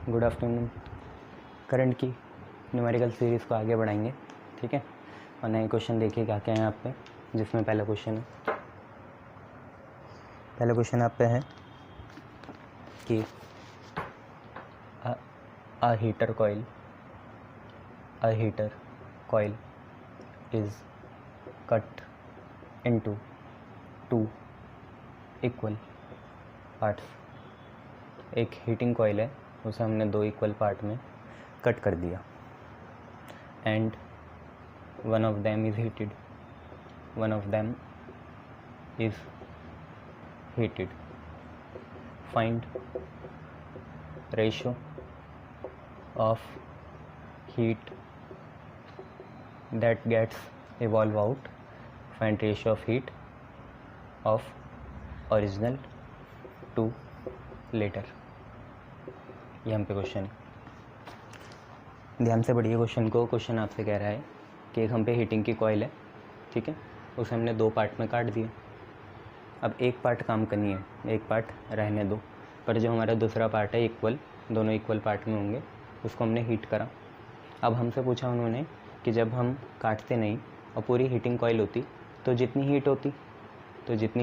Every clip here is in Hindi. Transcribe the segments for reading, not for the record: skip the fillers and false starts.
Good afternoon. करंट की न्यूमेरिकल सीरीज़ को आगे बढ़ाएंगे, ठीक है। और नए क्वेश्चन देखिए क्या क्या हैं आप पे, जिसमें पहला क्वेश्चन आप पे है कि a heater coil is cut into two equal parts। एक हीटिंग कॉइल है, उसे हमने दो इक्वल पार्ट में कट कर दिया। And one of them is heated। Find ratio of heat that gets evolved out। Find ratio of heat of original to later। ये हम पे क्वेश्चन है, ध्यान से पढ़िए क्वेश्चन को। क्वेश्चन आपसे कह रहा है कि एक हम पे हीटिंग की कॉइल है, ठीक है, उसे हमने दो पार्ट में काट दिया। अब एक पार्ट काम करनी है, एक पार्ट रहने दो, पर जो हमारा दूसरा पार्ट है इक्वल, दोनों इक्वल पार्ट में होंगे, उसको हमने हीट करा। अब हमसे पूछा उन्होंने कि जब हम काटते नहीं और पूरी हीटिंग कॉइल होती तो जितनी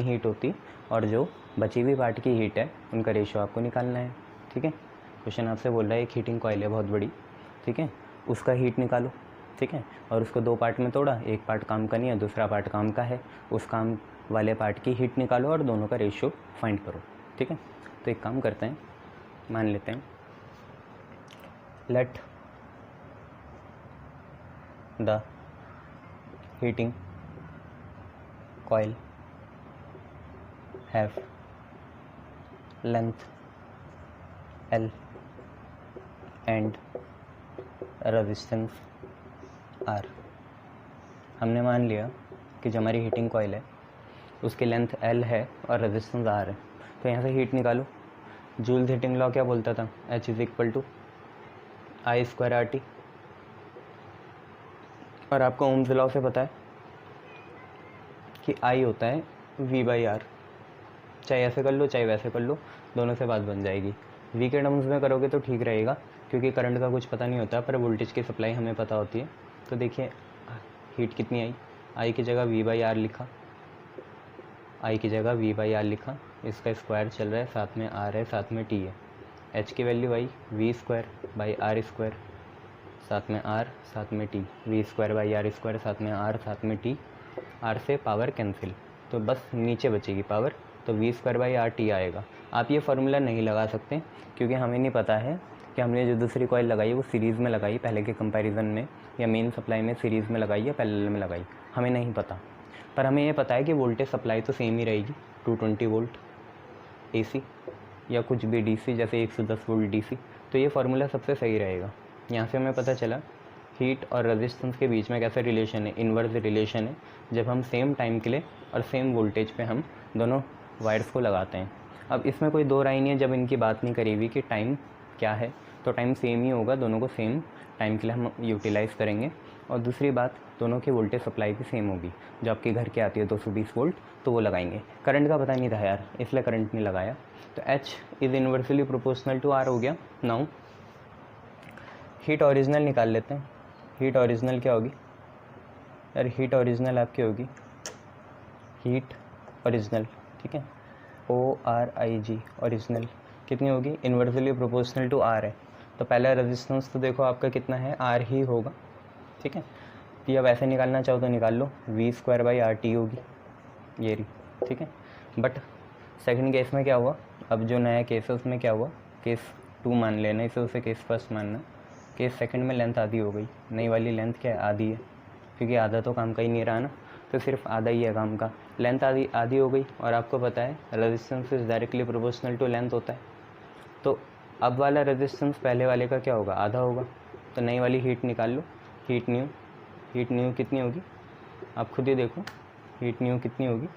हीट होती और जो बची हुई पार्ट की हीट है उनका रेशियो आपको निकालना है, ठीक है। क्वेश्चन आपसे बोल रहा है एक हीटिंग कॉइल है बहुत बड़ी, ठीक है, उसका हीट निकालो, ठीक है, और उसको दो पार्ट में तोड़ा, एक पार्ट काम का नहीं है, दूसरा पार्ट काम का है, उस काम वाले पार्ट की हीट निकालो और दोनों का रेशियो फाइंड करो, ठीक है। तो एक काम करते हैं, मान लेते हैं let the heating coil have length L and resistance R। हमने मान लिया कि जो हमारी हीटिंग कॉइल है उसकी लेंथ L है और रेजिस्टेंस R है। तो यहाँ से हीट निकालो। जूल्स हीटिंग लॉ क्या बोलता था? H is equal to I square RT। और आपको ओम्स लॉ से पता है कि I होता है V/R। चाहे ऐसे कर लो चाहे वैसे कर लो, दोनों से बात बन जाएगी। V के टर्म्स में करोगे तो ठीक रहेगा, क्योंकि करंट का कुछ पता नहीं होता, पर वोल्टेज की सप्लाई हमें पता होती है। तो देखिए हीट कितनी आई, I की जगह V/R लिखा, इसका स्क्वायर चल रहा है, साथ में R है, साथ में T है। H की वैल्यू आई V²/R², साथ में R, साथ में T। V²/R², साथ में R, साथ में T। R से पावर कैंसिल, तो बस नीचे बचेगी पावर, तो V²/RT आएगा। आप ये फार्मूला नहीं लगा सकते, क्योंकि हमें नहीं पता है कि हमने जो दूसरी कॉइल लगाई वो सीरीज़ में लगाई पहले के कंपैरिजन में, या मेन सप्लाई में सीरीज़ में लगाई या पैरेलल में लगाई, हमें नहीं पता। पर हमें ये पता है कि वोल्टेज सप्लाई तो सेम ही रहेगी, 220 वोल्ट AC या कुछ भी DC, जैसे 110 वोल्ट DC। तो ये फार्मूला सबसे सही रहेगा। यहाँ से हमें पता चला हीट और रेजिस्टेंस के बीच में कैसा रिलेशन है, इन्वर्स रिलेशन है, जब हम सेम टाइम के लिए और सेम वोल्टेज पे हम दोनों वायर्स को लगाते हैं। अब इसमें कोई दो राय नहीं है, जब इनकी बात नहीं करी हुई कि टाइम क्या है, तो टाइम सेम ही होगा, दोनों को सेम टाइम के लिए हम यूटिलाइज़ करेंगे। और दूसरी बात, दोनों की वोल्टेज सप्लाई भी सेम होगी। जो आपके घर के आती है 220 वोल्ट, तो वो लगाएंगे। करंट का पता नहीं था यार, इसलिए करंट नहीं लगाया। तो H is inversely proportional to R हो गया। नाउ हीट ओरिजिनल निकाल लेते हैं। हीट ओरिजिनल क्या होगी यार? हीट ओरिजिनल आपकी होगी हीट ओरिजिनल, ठीक है, ORIG ओरिजिनल कितनी होगी? इन्वर्सली प्रोपोर्शनल टू R है, तो पहला रेजिस्टेंस तो देखो आपका कितना है, R ही होगा, ठीक है। तो अब ऐसे निकालना चाहो तो निकाल लो, V²/RT होगी ये रही, ठीक है। बट सेकंड केस में क्या हुआ, अब जो नया केस है उसमें क्या हुआ, केस 2 मान लेना इसे, उसे केस फर्स्ट मानना। केस सेकंड में लेंथ आधी हो गई, नई वाली लेंथ क्या है? आधी है, क्योंकि आधा तो काम का ही नहीं रहा ना, तो सिर्फ आधा ही है काम का। लेंथ आधी हो गई, और आपको पता है resistance is directly proportional to length होता है। तो अब वाला रेजिस्टेंस पहले वाले का क्या होगा? आधा होगा। तो नई वाली हीट निकाल लो। हीट न्यू कितनी होगी? आप खुद ही देखो, हीट न्यू कितनी होगी?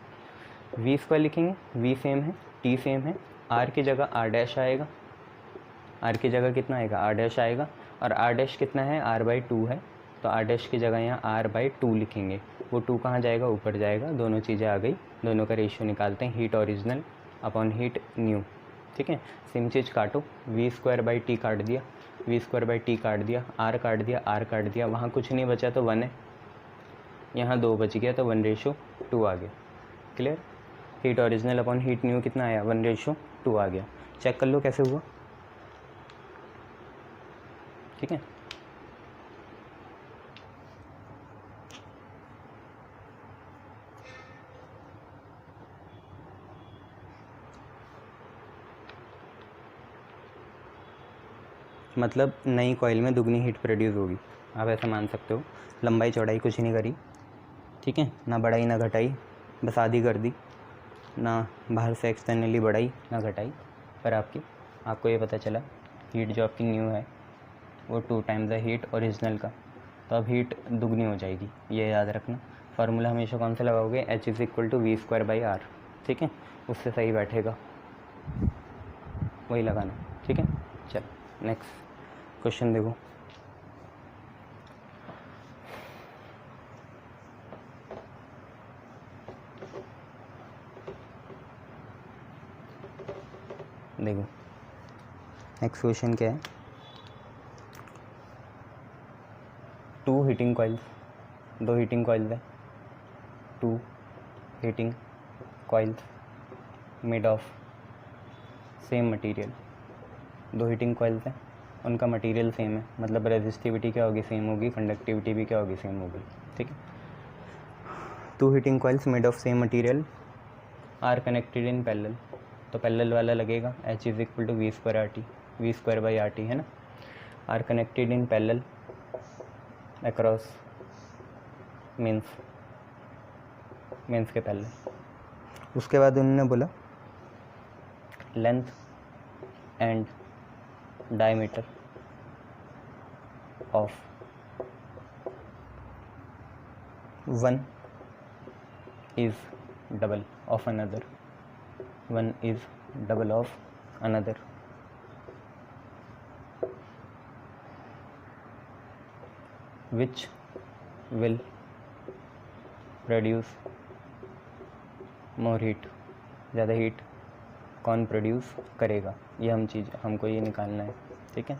V² लिखेंगे, V सेम है, T सेम है, R की जगह R' आएगा। R की जगह कितना आएगा? R' आएगा, और R' कितना है? R/2 है, तो R' की जगह यहाँ R/2 लिखेंगे। वो 2 कहाँ जाएगा? ऊपर जाएगा। दोनों चीज़ें आ गई, दोनों का रेशियो निकालते हैं। Heat original upon heat new, ठीक है, सेम चीज़ काटो, v² काट दिया, v² काट दिया, r काट दिया, r काट दिया, वहाँ कुछ नहीं बचा तो 1 है, यहाँ 2 बच गया तो 1:2 आ गया। Clear. Heat original upon heat new कितना आया, 1:2 आ गया। चेक कर लो कैसे हुआ। ठीक है, मतलब नई कॉइल में दुगनी हीट प्रोड्यूस होगी, आप ऐसा मान सकते हो। लंबाई चौड़ाई कुछ नहीं करी, ठीक है, ना बढ़ाई ना घटाई, बस आधी कर दी, ना बाहर से एक्सटर्नली बढ़ाई ना घटाई, पर आपको ये पता चला हीट जो आपकी न्यू है वो 2 टाइम्स द हीट ओरिजिनल का, तो अब हीट दुगनी हो जाएगी। ये याद रखना। फार्मूला हमेशा कौन सा लगाओगे, H = v²/r। ठीक है, उससे सही बैठेगा, वही लगाना। ठीक है, चलो नेक्स्ट क्वेश्चन देखो। देखो नेक्स्ट क्वेश्चन क्या है, 2 हीटिंग कॉइल्स, 2 हीटिंग कॉइल्स है, 2 heating coils made of same material. 2 heating coils हैं, उनका मटेरियल सेम है, मतलब रेजिस्टिविटी क्या होगी, सेम होगी, कंडक्टिविटी भी क्या होगी, सेम होगी। ठीक है, 2 heating coils made of same material are connected in parallel, तो पैरेलल वाला लगेगा H = v²/RT है ना। Are connected in parallel across means के पैरेलल। उसके बाद उन्होंने बोला length and diameter of one is double of another, one is double of another. which will produce more heat, ज़्यादा हीट कौन प्रोड्यूस करेगा, ये हमको ये निकालना है। ठीक है,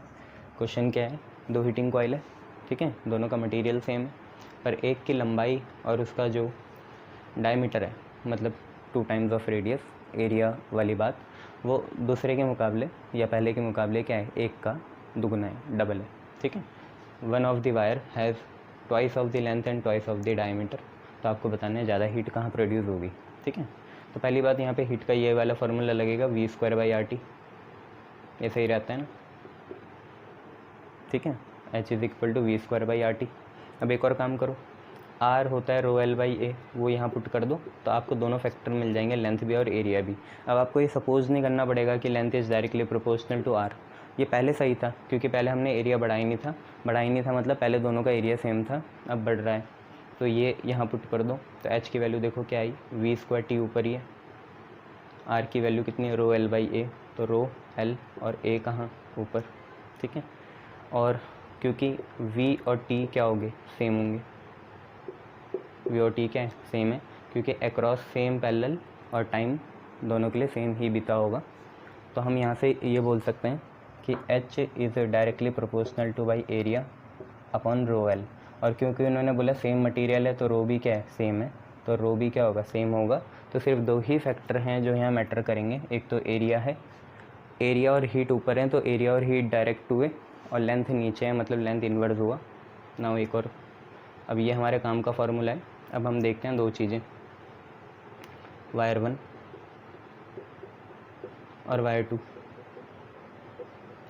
क्वेश्चन क्या है, 2 हीटिंग कॉइल है, ठीक है, दोनों का मटेरियल सेम है, पर एक की लंबाई और उसका जो डायमीटर है, मतलब 2 टाइम्स ऑफ रेडियस, एरिया वाली बात, वो दूसरे के मुकाबले या पहले के मुकाबले क्या है, एक का दुगना है, डबल है। ठीक है, one of the wire has twice of the length and twice of the diameter, तो आपको बताना है ज़्यादा हीट कहाँ प्रोड्यूस होगी। ठीक है, तो पहली बात यहाँ पे हीट का ये वाला फार्मूला लगेगा v²/RT, ये सही रहता है ना। ठीक है, H = v²/RT। अब एक और काम करो, R होता है ρl/a, वो यहाँ पुट कर दो, तो आपको दोनों फैक्टर मिल जाएंगे, लेंथ भी और एरिया भी। अब आपको ये सपोज नहीं करना पड़ेगा कि length is directly proportional to R, ये पहले सही था, क्योंकि पहले हमने एरिया बढ़ाया ही नहीं था, मतलब पहले दोनों का एरिया सेम था, अब बढ़ रहा है, तो ये यहाँ पुट कर दो। तो H की वैल्यू देखो क्या आई, v²T ऊपर ही है, R की वैल्यू कितनी है, ρl/a, तो ρl और a कहाँ, ऊपर। ठीक है, और क्योंकि v और t क्या होंगे, सेम होंगे, v और t क्या है, सेम है, क्योंकि अक्रॉस सेम पैरेलल और टाइम दोनों के लिए सेम ही बीता होगा, तो हम यहाँ से ये बोल सकते हैं कि H is directly proportional two by area upon ρl, और क्योंकि उन्होंने बोला सेम मटेरियल है तो रो भी क्या है, सेम है, तो रो भी क्या होगा, सेम होगा। तो सिर्फ 2 ही फैक्टर हैं जो यहाँ मैटर करेंगे, एक तो एरिया है, एरिया और हीट ऊपर हैं तो एरिया और हीट डायरेक्ट हुए, और लेंथ नीचे है मतलब लेंथ इन्वर्स हुआ ना। एक और, अब ये हमारे काम का फार्मूला है। अब हम देखते हैं 2 चीज़ें, वायर 1 और वायर 2।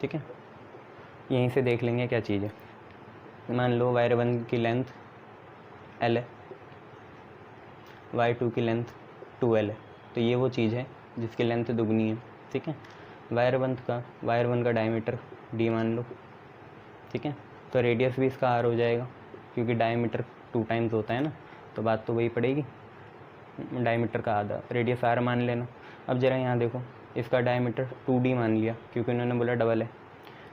ठीक है, यहीं से देख लेंगे क्या चीज़ है। मान लो वायर 1 की लेंथ L है, वायर 2 की लेंथ 2L है, तो ये वो चीज़ है जिसकी लेंथ दुगनी है। ठीक है, वायर 1 का डायमीटर D मान लो। ठीक है, तो रेडियस भी इसका R हो जाएगा, क्योंकि डायमीटर 2 टाइम्स होता है ना, तो बात तो वही पड़ेगी, डायमीटर का आधा, रेडियस R मान लेना। अब ज़रा यहाँ देखो, इसका डायमीटर 2D मान लिया, क्योंकि उन्होंने बोला डबल है,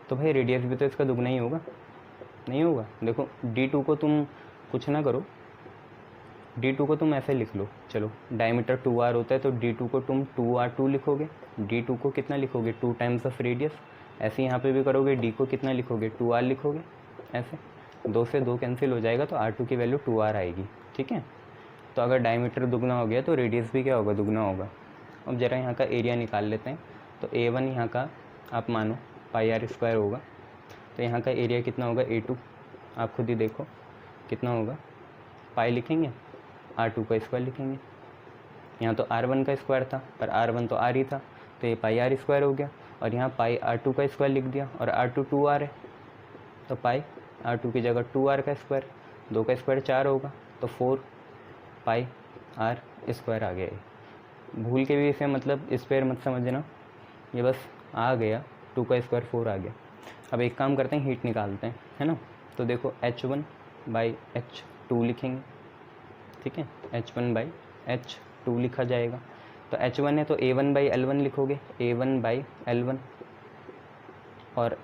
तो भाई रेडियस भी तो इसका दुगना ही होगा, नहीं होगा। देखो D2 को तुम कुछ ना करो, D2 को तुम ऐसे लिख लो, चलो डायमीटर 2R होता है तो D2 को तुम 2R2 लिखोगे, D2 को कितना लिखोगे 2 टाइम्स ऑफ रेडियस। ऐसे यहाँ पे भी करोगे, D को कितना लिखोगे 2R लिखोगे। ऐसे 2 से 2 कैंसिल हो जाएगा तो R2 की वैल्यू 2R आएगी। ठीक है, तो अगर डायमीटर दुगना हो गया तो रेडियस भी क्या होगा, दुगना होगा। अब ज़रा यहाँ का एरिया निकाल लेते हैं। तो A1 यहाँ का आप मानो πr² होगा, तो यहाँ का एरिया कितना होगा A2, आप खुद ही देखो कितना होगा। पाई लिखेंगे, R2 का स्क्वायर लिखेंगे। यहाँ तो R1 का स्क्वायर था पर R1 तो R ही था, तो ये πr² हो गया। और यहाँ πr2 का स्क्वायर लिख दिया और R2 2R है, तो πr2 की जगह 2R का स्क्वायर, 2 का स्क्वायर 4 होगा, तो 4 πr² आ गया। भूल के भी इसे मतलब स्क्वायर मत समझना, ये बस आ गया, 2 का स्क्वायर 4 आ गया। अब एक काम करते हैं, हीट निकालते हैं, है ना। तो देखो H1/H2 लिखेंगे। ठीक है, H1/H2 लिखा जाएगा। तो H1 है तो A1/L1 लिखोगे, A1/L1। और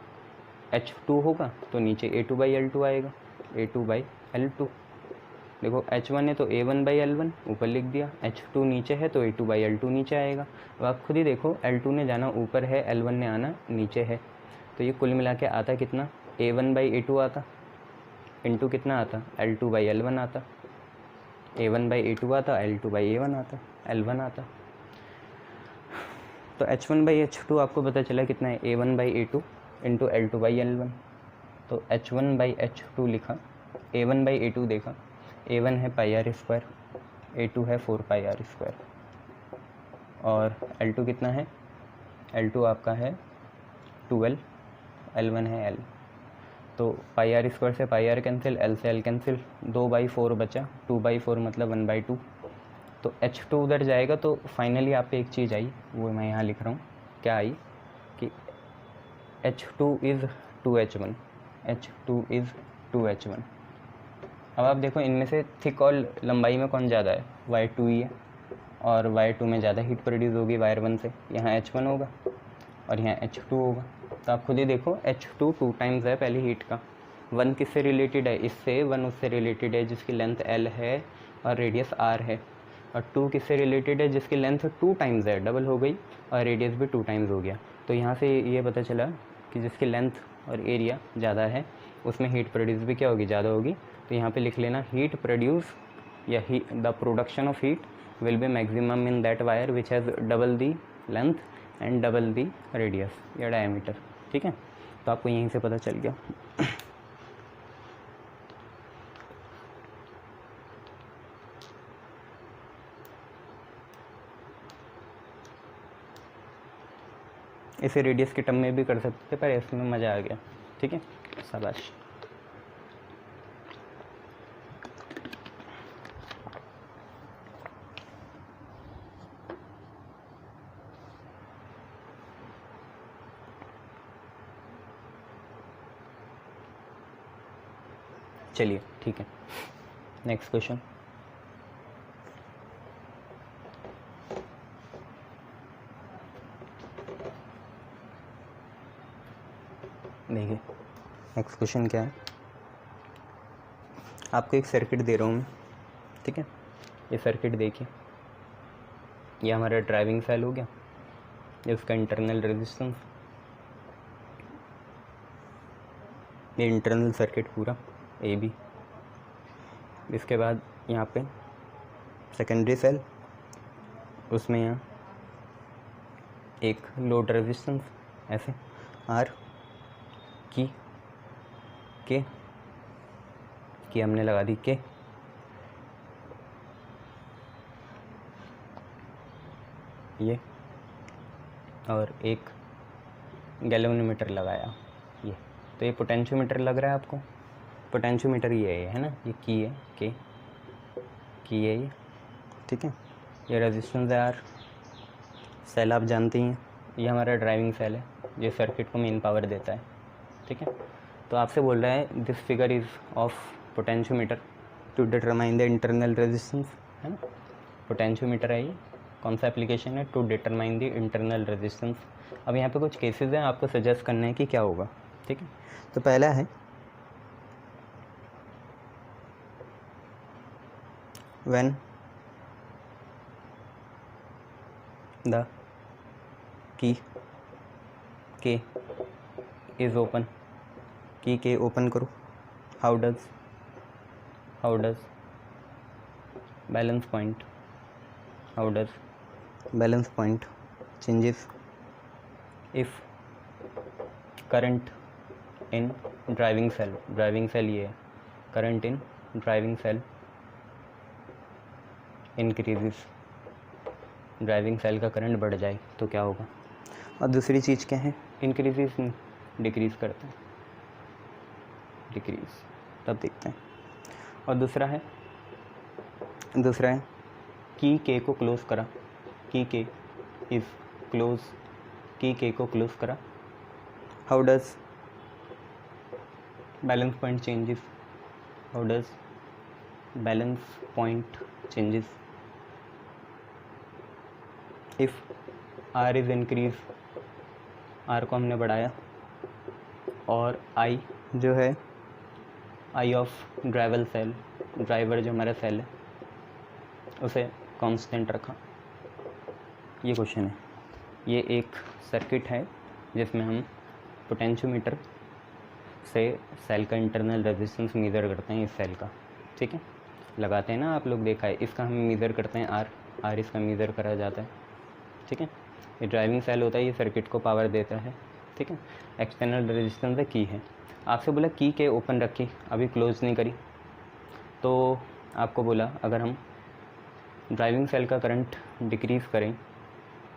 H2 होगा तो नीचे A2/L2 आएगा, A2/L2। देखो H1 है तो A1/L1 ऊपर लिख दिया, H2 नीचे है तो A2/L2 नीचे आएगा। अब आप खुद ही देखो, L2 ने जाना ऊपर है, L1 ने आना नीचे है, तो ये कुल मिला के आता कितना, A1/A2 आता, इंटू कितना आता, L2/L1 आता, A1/A2 आता, L2/A1 आता, L1 आता। तो H1/H2 आपको पता चला कितना है, A1/A2 इंटू L2/L1। तो H1/H2 लिखा, A1/A2 देखा, A1 है πr², A2 है 4πr², और L2 कितना है, L2 आपका है 12, L1 है L। तो πr² से πr कैंसिल, L से L कैंसिल, 2/4 बचा, 2/4 मतलब 1/2। तो H2 उधर जाएगा तो फाइनली आप पे एक चीज़ आई, वो मैं यहाँ लिख रहा हूँ, क्या आई कि H2 is 2H1, H2 is 2H1। अब आप देखो इनमें से थिक और लंबाई में कौन ज़्यादा है, Y2 ही है, और Y2 में ज़्यादा हीट प्रोड्यूस होगी Y1 से। यहाँ H1 होगा और यहाँ H2 होगा। तो आप खुद ही देखो, H2 2 टाइम्स है पहली हीट का। 1 किससे रिलेटेड है, इससे, 1 उससे रिलेटेड है जिसकी लेंथ L है और रेडियस R है। और 2 किससे रिलेटेड है, जिसकी लेंथ 2 टाइम्स है, डबल हो गई, और रेडियस भी 2 टाइम्स हो गया। तो यहाँ से ये पता चला कि जिसकी लेंथ और एरिया ज़्यादा है उसमें हीट प्रोड्यूस भी क्या होगी, ज़्यादा होगी। तो यहाँ पे लिख लेना, हीट प्रोड्यूस या the production of heat will be maximum in that wire which has double the length and double the radius या डायमीटर। ठीक है, तो आपको यहीं से पता चल गया। इसे रेडियस के टर्म में भी कर सकते थे पर इसमें मज़ा आ गया। ठीक है, शाबाश। चलिए ठीक है, नेक्स्ट क्वेश्चन। देखिए नेक्स्ट क्वेश्चन क्या है, आपको एक सर्किट दे रहा हूँ मैं। ठीक है, ये सर्किट देखिए, ये हमारा ड्राइविंग सेल हो गया, ये उसका इंटरनल रेजिस्टेंस, ये इंटरनल सर्किट पूरा ए बी। इसके बाद यहाँ पे सेकेंडरी सेल, उसमें यहाँ एक लोड रेजिस्टेंस ऐसे आर की हमने लगा दी के, ये, और एक गैल्वेनोमीटर लगाया ये। तो ये पोटेंशियोमीटर लग रहा है आपको, पोटेंशियोमीटर ये है ना, ये की है, की है ये। ठीक है, ये रेजिस्टेंस है आर। सेल आप जानते ही हैं, ये हमारा ड्राइविंग सेल है, ये सर्किट को मेन पावर देता है। ठीक है, तो आपसे बोल रहा है this figure is of potentiometer to determine the internal resistance, है ना। पोटेंशियोमीटर है ये, कौन सा एप्लीकेशन है, to determine the internal resistance. अब यहाँ पे कुछ केसेस हैं, आपको सजेस्ट करना है कि क्या होगा। ठीक है, तो पहला है when the की के इज़ ओपन, की के ओपन करो। How does balance point, how does balance point changes if current in driving cell ये है, current in driving cell increases, driving cell का करंट बढ़ जाए तो क्या होगा। और दूसरी चीज़ क्या है, इंक्रीजेस डिक्रीज़ करते हैं, डिक्रीज, तब देखते हैं। और दूसरा है की के को क्लोज करा, की के इज़ क्लोज, की के को क्लोज करा। How does balance point changes, how does balance point changes if R is increase, R को हमने बढ़ाया और आई जो है I of driver cell, driver जो हमारा सेल है उसे कांस्टेंट रखा। ये क्वेश्चन है, ये एक सर्किट है जिसमें हम पोटेंशियोमीटर से सेल का इंटरनल रेजिस्टेंस मेज़र करते हैं, इस सेल का, ठीक है, लगाते हैं ना आप लोग, देखा है, इसका हम मेज़र करते हैं आर इसका मेज़र करा जाता है, ठीक है। ये ड्राइविंग सेल होता है, ये सर्किट को पावर देता है, ठीक है। एक्सटर्नल रेजिस्टेंस है, की है। आपसे बोला की के ओपन रखी, अभी क्लोज नहीं करी, तो आपको बोला अगर हम ड्राइविंग सेल का करंट डिक्रीज़ करें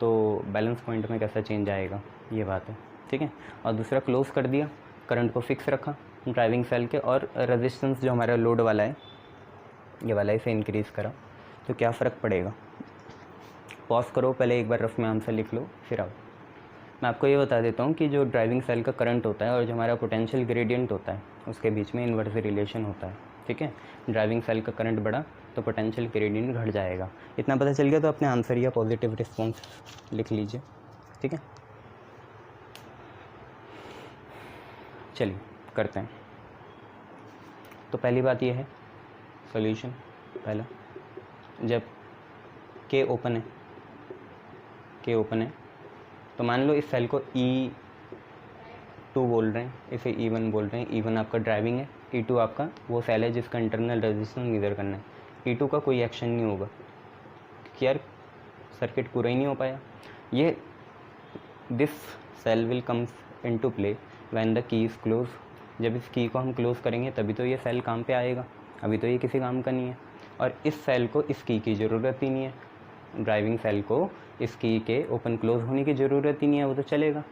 तो बैलेंस पॉइंट में कैसा चेंज आएगा, ये बात है, ठीक है। और दूसरा क्लोज कर दिया, करंट को फिक्स रखा ड्राइविंग सेल के, और रेजिस्टेंस जो हमारा लोड वाला है, ये वाला, इसे इंक्रीज़ करा, तो क्या फ़र्क पड़ेगा। पॉज करो, पहले एक बार रफ में आंसर लिख लो, फिर आओ। मैं आपको ये बता देता हूँ कि जो ड्राइविंग सेल का करंट होता है और जो हमारा पोटेंशियल ग्रेडियंट होता है उसके बीच में इन्वर्स रिलेशन होता है, ठीक है। ड्राइविंग सेल का करंट बढ़ा तो पोटेंशियल ग्रेडियंट घट जाएगा। इतना पता चल गया तो अपने आंसर या पॉजिटिव रिस्पॉन्स लिख लीजिए, ठीक है। चलिए करते हैं। तो पहली बात ये है, सॉल्यूशन पहला, जब के ओपन है, तो मान लो इस सेल को E2 बोल रहे हैं, इसे E1 बोल रहे हैं। E1 आपका ड्राइविंग है, E2 आपका वो सेल है जिसका इंटरनल रेजिस्टेंस मेज़र करना है। E2 का कोई एक्शन नहीं होगा क्योंकि यार सर्किट पूरा ही नहीं हो पाया। ये this cell will comes into play when the key is close, जब इस की को हम क्लोज़ करेंगे तभी तो ये सेल काम पे आएगा, अभी तो ये किसी काम का नहीं है। और इस सेल को इस की ज़रूरत ही नहीं है, ड्राइविंग सेल को इस की के ओपन क्लोज होने की ज़रूरत ही नहीं है, वो तो चलेगा,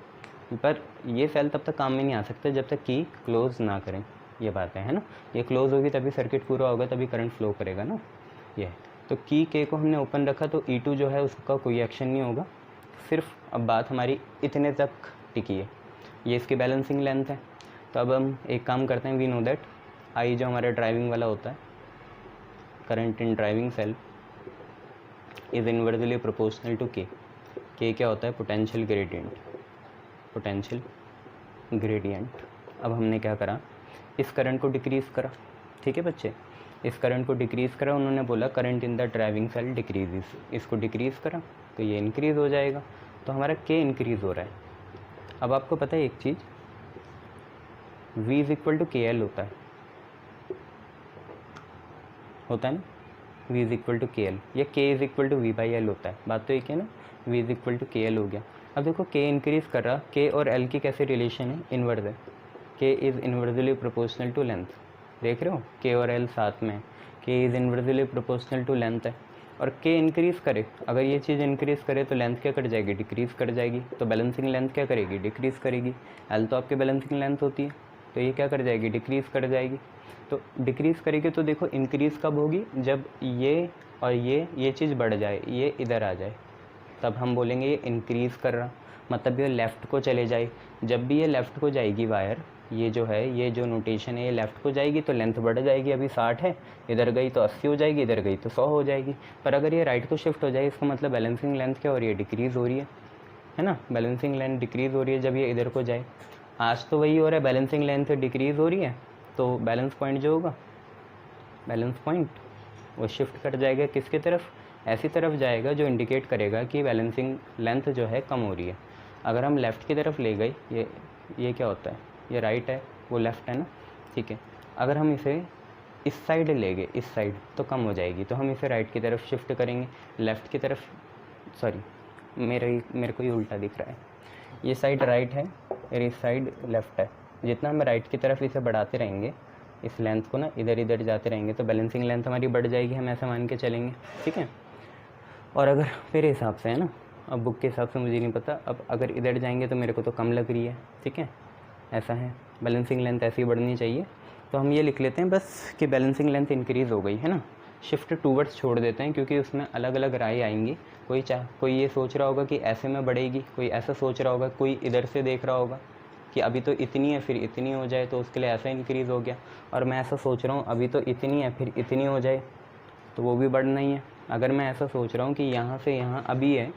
पर ये सेल तब तक काम में नहीं आ सकता जब तक की क्लोज़ ना करें। ये बात है ना, ये क्लोज़ होगी तभी सर्किट पूरा होगा, तभी करंट फ्लो करेगा ना। ये तो की के को हमने ओपन रखा तो E2 जो है उसका कोई एक्शन नहीं होगा, सिर्फ अब बात हमारी इतने तक टिकी है। ये इसकी बैलेंसिंग लेंथ है। तो अब हम एक काम करते हैं, वी नो दैट आई जो हमारा ड्राइविंग वाला होता है, current in driving cell is inversely proportional to K क्या होता है, पोटेंशियल ग्रेडियंट। अब हमने क्या करा, इस करंट को डिक्रीज़ करा, ठीक है बच्चे, इस करंट को डिक्रीज़ करा। उन्होंने बोला current in the driving cell decreases, इसको डिक्रीज़ करा तो ये इंक्रीज़ हो जाएगा, तो हमारा के इंक्रीज़ हो रहा है। अब आपको पता है एक चीज़, V is equal to K L होता है ना, V is equal to K L, या K is equal to V by L होता है, बात तो एक है ना, V is equal to K L हो गया। अब देखो K इंक्रीज़ कर रहा, K और L की कैसे रिलेशन है, इन्वर्स है, K is inversely proportional to length, देख रहे हो, K और L साथ में, K is inversely proportional to length है, और K इंक्रीज़ करे, अगर ये चीज़ इंक्रीज़ करे तो लेंथ क्या कट जाएगी, डिक्रीज़ कर जाएगी, तो बैलेंसिंग लेंथ क्या करेगी, डिक्रीज़ करेगी। L तो आपकी बैलेंसिंग लेंथ होती है, तो ये क्या कर जाएगी, डिक्रीज़ कर जाएगी। तो डिक्रीज़ करेगी तो देखो इंक्रीज़ कब होगी, जब ये और ये चीज़ बढ़ जाए, ये इधर आ जाए, तब हम बोलेंगे ये इंक्रीज़ कर रहा, मतलब ये लेफ़्ट को चले जाए। जब भी ये लेफ़्ट को जाएगी वायर, ये जो है, ये जो नोटेशन है, ये लेफ़्ट को जाएगी तो लेंथ बढ़ जाएगी, अभी 60 है, इधर गई तो 80 हो जाएगी, इधर गई तो 100 हो जाएगी। पर अगर ये राइट को शिफ्ट हो जाए, इसका मतलब बैलेंसिंग लेंथ क्या हो रही है, डिक्रीज़ हो रही है ना, बैलेंसिंग लेंथ डिक्रीज़ हो रही है जब ये इधर को जाए। आज तो वही हो रहा है, बैलेंसिंग लेंथ डिक्रीज़ हो रही है, तो बैलेंस पॉइंट जो होगा, बैलेंस पॉइंट वो शिफ्ट कर जाएगा किसकी तरफ, ऐसी तरफ जाएगा जो इंडिकेट करेगा कि बैलेंसिंग लेंथ जो है कम हो रही है। अगर हम लेफ़्ट की तरफ ले गए, ये क्या होता है, ये राइट है, वो लेफ़्ट है ना, ठीक है। अगर हम इसे इस साइड ले गए, इस साइड, तो कम हो जाएगी, तो हम इसे राइट की तरफ शिफ्ट करेंगे, लेफ़्ट की तरफ, सॉरी मेरे को ये उल्टा दिख रहा है, ये साइड राइट है और इस साइड लेफ़्ट है। जितना हम राइट की तरफ इसे बढ़ाते रहेंगे, इस लेंथ को ना इधर इधर जाते रहेंगे, तो बैलेंसिंग लेंथ हमारी बढ़ जाएगी, हम ऐसा मान के चलेंगे, ठीक है। और अगर मेरे हिसाब से है ना, अब बुक के हिसाब से मुझे नहीं पता, अब अगर इधर जाएंगे तो मेरे को तो कम लग रही है, ठीक है, ऐसा है, बैलेंसिंग लेंथ ऐसी बढ़नी चाहिए। तो हम ये लिख लेते हैं बस कि बैलेंसिंग लेंथ इंक्रीज़ हो गई है ना, शिफ्ट टूवर्ड्स छोड़ देते हैं, क्योंकि उसमें अलग अलग राय आएंगी। कोई ये सोच रहा होगा कि ऐसे में बढ़ेगी, कोई ऐसा सोच रहा होगा, कोई इधर से देख रहा होगा कि अभी तो इतनी है फिर इतनी हो जाए, तो उसके लिए ऐसा इंक्रीज़ हो गया। और मैं ऐसा सोच रहा हूँ अभी तो इतनी है फिर इतनी हो जाए, तो वो भी बढ़ना ही है। अगर मैं ऐसा सोच रहा हूँ कि यहाँ से यहाँ अभी है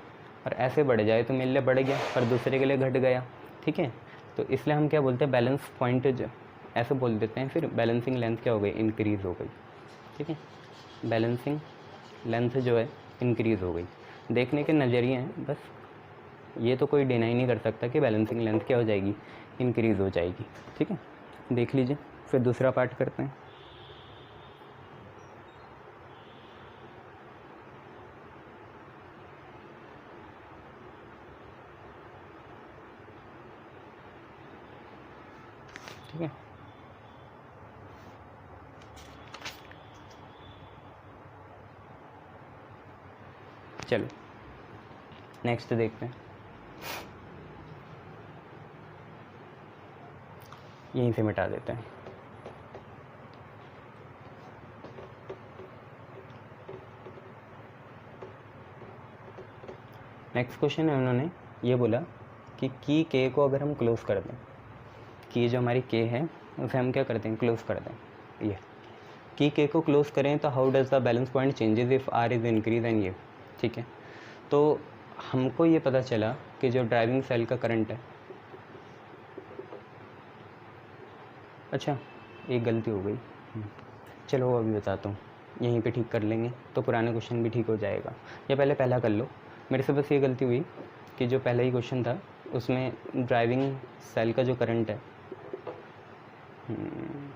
और ऐसे बढ़ जाए, तो मेरे लिए बढ़ गया पर दूसरे के लिए घट गया, ठीक है। तो इसलिए हम क्या बोलते हैं, बैलेंस पॉइंट ऐसे बोल देते हैं, फिर बैलेंसिंग लेंथ क्या हो गई, इंक्रीज़ हो गई, ठीक है। बैलेंसिंग लेंथ जो है इंक्रीज़ हो गई। देखने के नज़रिए हैं बस, ये तो कोई डिनाई नहीं कर सकता कि बैलेंसिंग लेंथ क्या हो जाएगी, इंक्रीज़ हो जाएगी, ठीक है। देख लीजिए, फिर दूसरा पार्ट करते हैं। ठीक है, चलो नेक्स्ट देखते हैं। यहीं से मिटा देते हैं। नेक्स्ट क्वेश्चन है, उन्होंने ये बोला कि की के को अगर हम क्लोज कर दें, की जो हमारी के है उसे हम क्या करते हैं, क्लोज कर दें। ये की के को क्लोज करें तो how does the balance point changes if R is increase and ये, ठीक है। तो हमको ये पता चला कि जो ड्राइविंग सेल का करंट है, अच्छा एक गलती हो गई, चलो वो अभी बताता हूँ, यहीं पे ठीक कर लेंगे तो पुराना क्वेश्चन भी ठीक हो जाएगा। या पहला कर लो, मेरे से बस ये गलती हुई कि जो पहला ही क्वेश्चन था उसमें ड्राइविंग सेल का जो करंट है,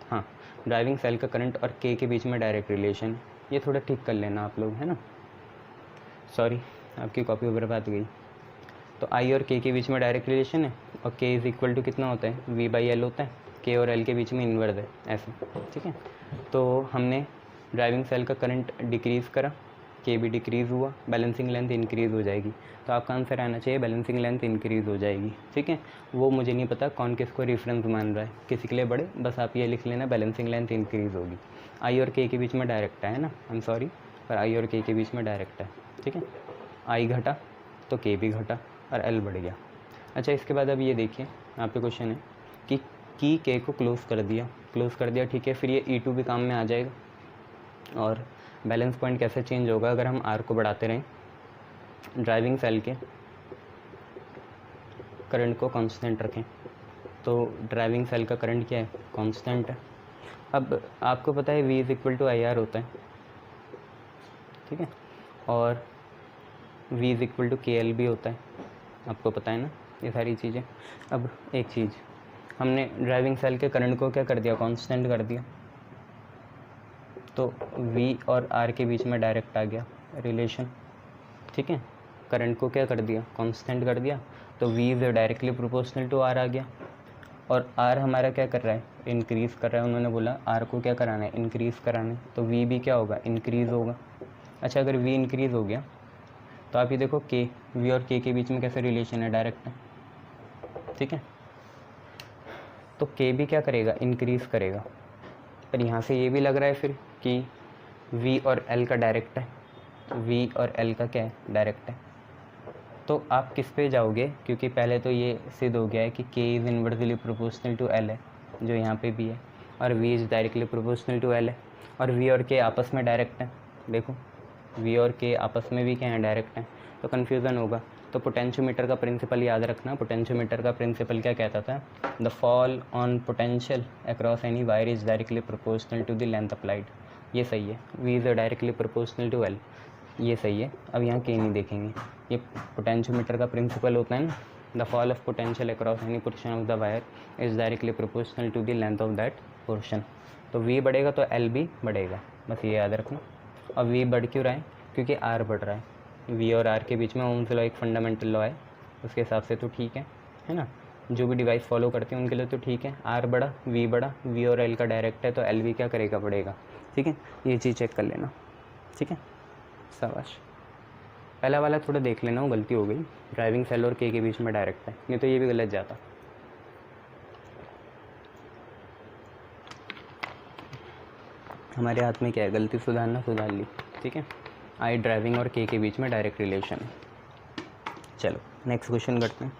हाँ, ड्राइविंग सेल का करंट और के बीच में डायरेक्ट रिलेशन, ये थोड़ा ठीक कर लेना आप लोग, है ना। सॉरी, आपकी कॉपी बर्बाद गई। तो आई और के बीच में डायरेक्ट रिलेशन है, और के इज़ इक्वल टू कितना होता है, वी बाई एल होता है, के और एल के बीच में इन्वर्स है, ऐसे, ठीक है। तो हमने ड्राइविंग सेल का करंट डिक्रीज़ करा, के भी डिक्रीज़ हुआ, बैलेंसिंग लेंथ इंक्रीज़ हो जाएगी। तो आपका आंसर आना चाहिए बैलेंसिंग लेंथ इंक्रीज़ हो जाएगी, ठीक है। वो मुझे नहीं पता कौन किसको रेफरेंस मान रहा है, किसी के लिए बड़े, बस आप ये लिख लेना बैलेंसिंग लेंथ इंक्रीज़ होगी। आई और के बीच में डायरेक्ट है ना, आई एम सॉरी, पर आई और के बीच में डायरेक्ट है, ठीक है। आई घटा तो के भी घटा और एल बढ़ गया। अच्छा, इसके बाद अब ये देखिए, यहाँ पे क्वेश्चन है कि की के को क्लोज़ कर दिया, ठीक है। फिर ये E2 भी काम में आ जाएगा। और बैलेंस पॉइंट कैसे चेंज होगा, अगर हम आर को बढ़ाते रहें, ड्राइविंग सेल के करंट को कांस्टेंट रखें, तो ड्राइविंग सेल का करंट क्या है, कांस्टेंट है। अब आपको पता है V is equal to I R होता है, ठीक है, और V is equal to K L भी होता है, आपको पता है ना ये सारी चीज़ें। अब एक चीज़, हमने ड्राइविंग सेल के करंट को क्या कर दिया, कांस्टेंट कर दिया, तो V और R के बीच में डायरेक्ट आ गया रिलेशन, ठीक है। करंट को क्या कर दिया, कांस्टेंट कर दिया, तो V is directly proportional to R आ गया। और R हमारा क्या कर रहा है, इंक्रीज़ कर रहा है, उन्होंने बोला R को क्या कराना है, इंक्रीज़ कराना है, तो V भी क्या होगा, इंक्रीज़ होगा। अच्छा, अगर V इंक्रीज़ हो गया तो आप ये देखो K, V और K के बीच में कैसे रिलेशन है, डायरेक्ट है, ठीक है। तो K भी क्या करेगा, इंक्रीज़ करेगा। पर यहाँ से ये भी लग रहा है फिर कि V और L का डायरेक्ट है, V और L का क्या है, डायरेक्ट है। तो आप किस पे जाओगे, क्योंकि पहले तो ये सिद्ध हो गया है कि K is inversely proportional to L है, जो यहाँ पे भी है, और V is directly proportional to L है, और V और K आपस में डायरेक्ट है। देखो V और K आपस में भी क्या है, डायरेक्ट है, तो कन्फ्यूज़न होगा। तो पोटेंशियोमीटर का प्रिंसिपल याद रखना, पोटेंशियोमीटर का प्रिंसिपल क्या कहता था, the fall on potential across any wire is directly proportional to the length applied, ये सही है। V is directly proportional to L, ये सही है। अब यहाँ K नहीं देखेंगे, ये पोटेंशियोमीटर का प्रिंसिपल होता है ना, the fall of potential across any portion of the wire is directly proportional to the length of that portion. तो v बढ़ेगा तो L भी बढ़ेगा, बस ये याद रखना। और v बढ़ क्यों रहा है? क्योंकि r बढ़ रहा है। v और r के बीच में ओम्स लॉ एक फंडामेंटल लॉ है, उसके हिसाब से तो ठीक है ना। जो भी डिवाइस फॉलो करते हैं उनके लिए तो ठीक है। r बढ़ा, v और l का डायरेक्ट है तो l भी क्या करेगा? बढ़ेगा। ठीक है, ये चीज़ चेक कर लेना। ठीक है, शाबाश। पहला वाला थोड़ा देख लेना, वो गलती हो गई, ड्राइविंग सेल और k के बीच में डायरेक्ट है, नहीं तो ये भी गलत जाता। हमारे हाथ में क्या है? गलती सुधारना, सुधार ली। ठीक है, आई ड्राइविंग और k के बीच में डायरेक्ट रिलेशन है। चलो नेक्स्ट क्वेश्चन करते हैं।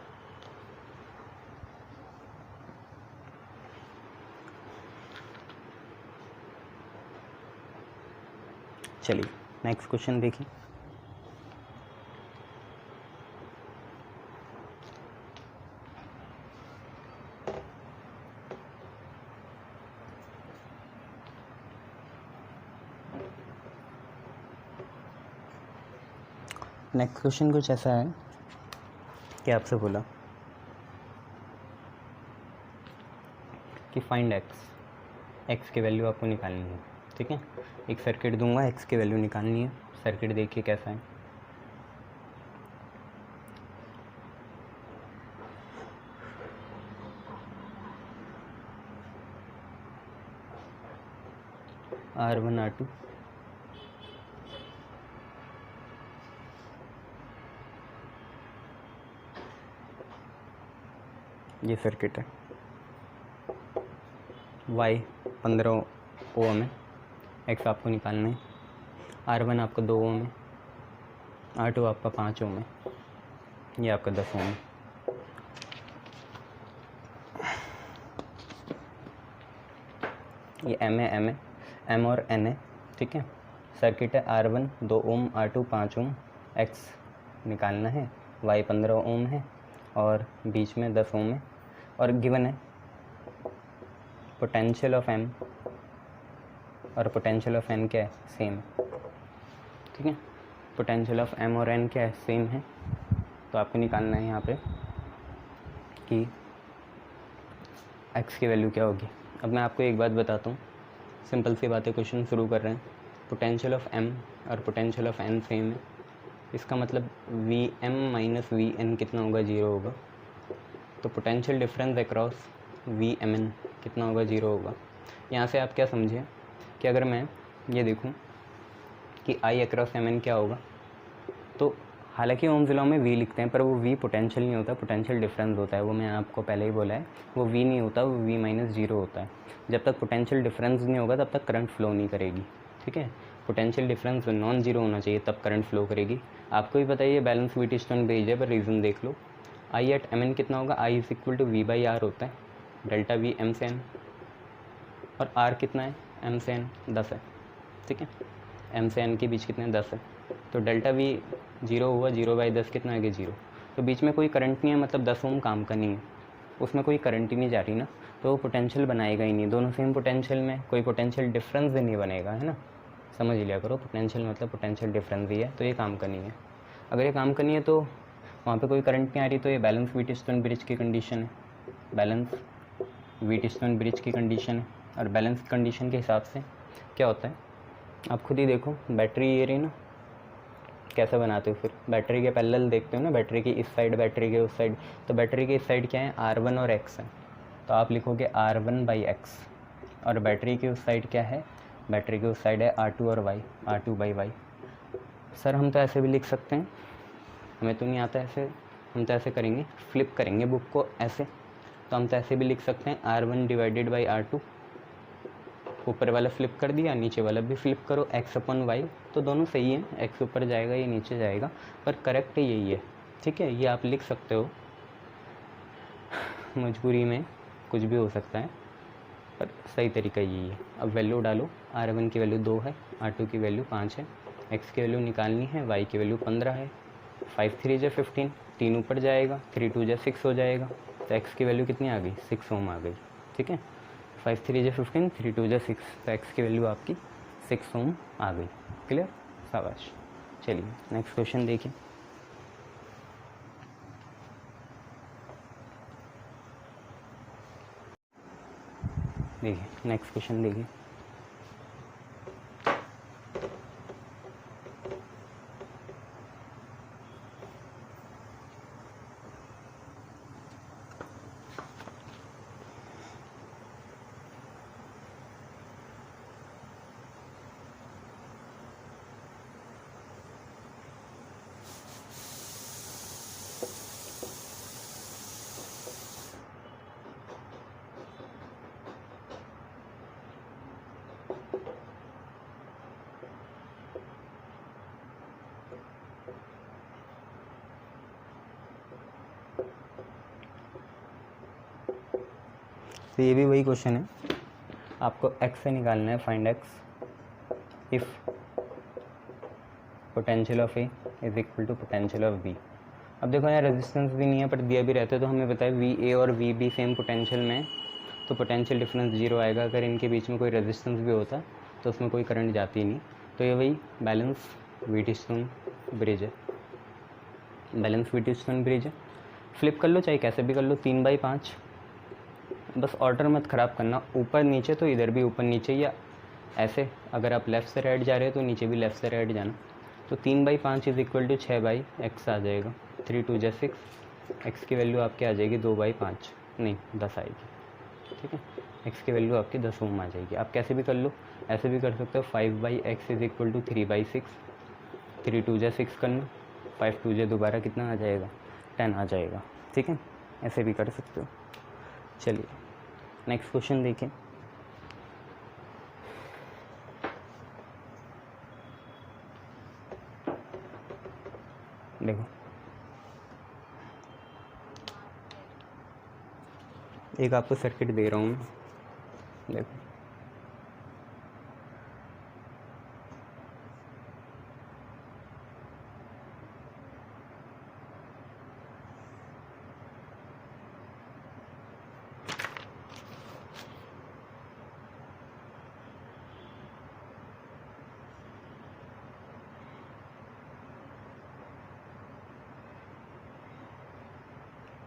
चलिए नेक्स्ट क्वेश्चन देखिए। नेक्स्ट क्वेश्चन कुछ ऐसा है कि आपसे बोला कि फाइंड एक्स की वैल्यू आपको निकालनी है। ठीक है, एक सर्किट दूंगा, एक्स की वैल्यू निकालनी है। सर्किट देखिए कैसा है। R1 R2 ये सर्किट है। Y 15 ओम है, X आपको निकालना है। R1 आपका 2 ओम है, R2 आपका 5 ओम है, ये आपका 10 ओम है। ये M और N है। ठीक है, सर्किट है R1 2 ओम, R2 5 ओम, X निकालना है, Y 15 ओम है और बीच में 10 ओम है। और गिवन है पोटेंशियल ऑफ M और पोटेंशियल ऑफ N क्या है? सेम। ठीक है, पोटेंशियल ऑफ M और N क्या है? सेम है। तो आपको निकालना है यहाँ पे कि X की वैल्यू क्या होगी। अब मैं आपको एक बात बताता हूँ, सिंपल सी बातें, क्वेश्चन शुरू कर रहे हैं। पोटेंशियल ऑफ M और पोटेंशियल ऑफ N सेम है, इसका मतलब Vm माइनस Vn कितना होगा? 0 होगा। तो पोटेंशियल डिफरेंस अक्रॉस Vmn कितना होगा? 0 होगा। यहाँ से आप क्या समझे कि अगर मैं ये देखूँ कि I अक्रॉस Mn क्या होगा, तो हालांकि ओम्स लॉ में V लिखते हैं पर वो V पोटेंशियल नहीं होता, पोटेंशियल डिफरेंस होता है। वो मैं आपको पहले ही बोला है, वो V नहीं होता, वो V माइनस 0 होता है। जब तक पोटेंशियल डिफरेंस नहीं होगा तब तक करंट फ्लो नहीं करेगी। ठीक है, पोटेंशियल डिफरेंस नॉन जीरो होना चाहिए तब करंट फ्लो करेगी। आपको भी पता है ये बैलेंस व्हीटस्टोन बेस्ड है, पर रीज़न देख लो। I एट Mn कितना होगा? I is equal to V by R होता है, डेल्टा V M से N, और R कितना है? M से N 10 है। ठीक है, M से N के बीच कितने? 10 है। तो डेल्टा V 0 हुआ, 0 बाई 10 कितना आ गया? 0। तो बीच में कोई करंट नहीं है, मतलब 10 ओम काम का नहीं है, उसमें कोई करंट ही नहीं जा रही ना, तो वो पोटेंशियल बनाएगा ही नहीं। दोनों सेम पोटेंशियल में कोई पोटेंशियल डिफरेंस भी नहीं बनेगा, है ना। समझ लिया करो, पोटेंशियल मतलब पोटेंशियल डिफरेंस ही है, तो ये काम करनी है। अगर ये काम करनी है तो वहाँ पे कोई करंट नहीं आ रही, तो ये बैलेंस व्हीटस्टोन ब्रिज की कंडीशन है, बैलेंस व्हीटस्टोन ब्रिज की कंडीशन है। और बैलेंस कंडीशन के हिसाब से क्या होता है आप खुद ही देखो। बैटरी ये रही ना, कैसे बनाते हो फिर? बैटरी के पैरेलल देखते हो ना, बैटरी की इस साइड, बैटरी के उस साइड। तो बैटरी के इस साइड क्या है? R1 और X है, तो आप लिखोगे R1 बाई X। और बैटरी की उस साइड क्या है? बैटरी की उस साइड है R2 और Y, R2 by Y। Sir हम तो ऐसे भी लिख सकते हैं, हमें तो नहीं आता ऐसे, हम तो ऐसे करेंगे, फ्लिप करेंगे बुक को ऐसे। तो हम तो ऐसे भी लिख सकते हैं R1 डिवाइडेड बाई R2, ऊपर वाला फ्लिप कर दिया, नीचे वाला भी फ्लिप करो, X अपन Y। तो दोनों सही है, X ऊपर जाएगा, ये नीचे जाएगा, पर करेक्ट यही है। ठीक है, ये आप लिख सकते हो, मजबूरी में कुछ भी हो सकता है, पर सही तरीका यही है। अब वैल्यू डालो, R1 की वैल्यू 2 है, R2 की वैल्यू 5 है, X की वैल्यू निकालनी है, Y की वैल्यू 15 है। 5 3 जा 15, 3 ऊपर जाएगा, 3 2 जा 6 हो जाएगा। तो X की वैल्यू कितनी आ गई? 6 ओम आ गई। ठीक है, 5 3 जा 15, 3 2 जा 6, तो X की वैल्यू आपकी 6 ओम आ गई। क्लियर? शाबाश। चलिए नेक्स्ट क्वेश्चन देखिए। देखिए नेक्स्ट क्वेश्चन देखिए। तो ये भी वही क्वेश्चन है, आपको x से निकालना है, find x if potential of A is equal to potential of B. अब देखो यहाँ रेजिस्टेंस भी नहीं है पर दिया भी रहता है, तो हमें पता है वी ए और वी बी सेम पोटेंशियल में, तो पोटेंशियल डिफरेंस जीरो आएगा। अगर इनके बीच में कोई रेजिस्टेंस भी होता तो उसमें कोई करंट जाती नहीं। तो ये वही बैलेंस व्हीटस्टोन ब्रिज है, बैलेंस व्हीटस्टोन ब्रिज है। फ्लिप कर लो चाहे कैसे भी कर लो, 3/5, बस ऑर्डर मत ख़राब करना, ऊपर नीचे तो इधर भी ऊपर नीचे, या ऐसे अगर आप लेफ़्ट से राइट जा रहे हो तो नीचे भी लेफ़्ट से राइट जाना। तो 3/5 इज इक्वल टू 6/x आ जाएगा, 3 2 6, x की वैल्यू आपकी आ जाएगी 2/5 नहीं 10 आएगी, ठीक है। x की वैल्यू आपकी 10 ओम आ जाएगी। आप कैसे भी कर लो, ऐसे भी कर सकते हो, 5/x इज इक्वल टू 3/6, 3 2 6 करना, 5 2 दोबारा कितना आ जाएगा, 10 आ जाएगा, ठीक है। ऐसे भी कर सकते हो। चलिए नेक्स्ट क्वेश्चन देखें। देखो एक आपको सर्किट दे रहा हूँ मैं, देखो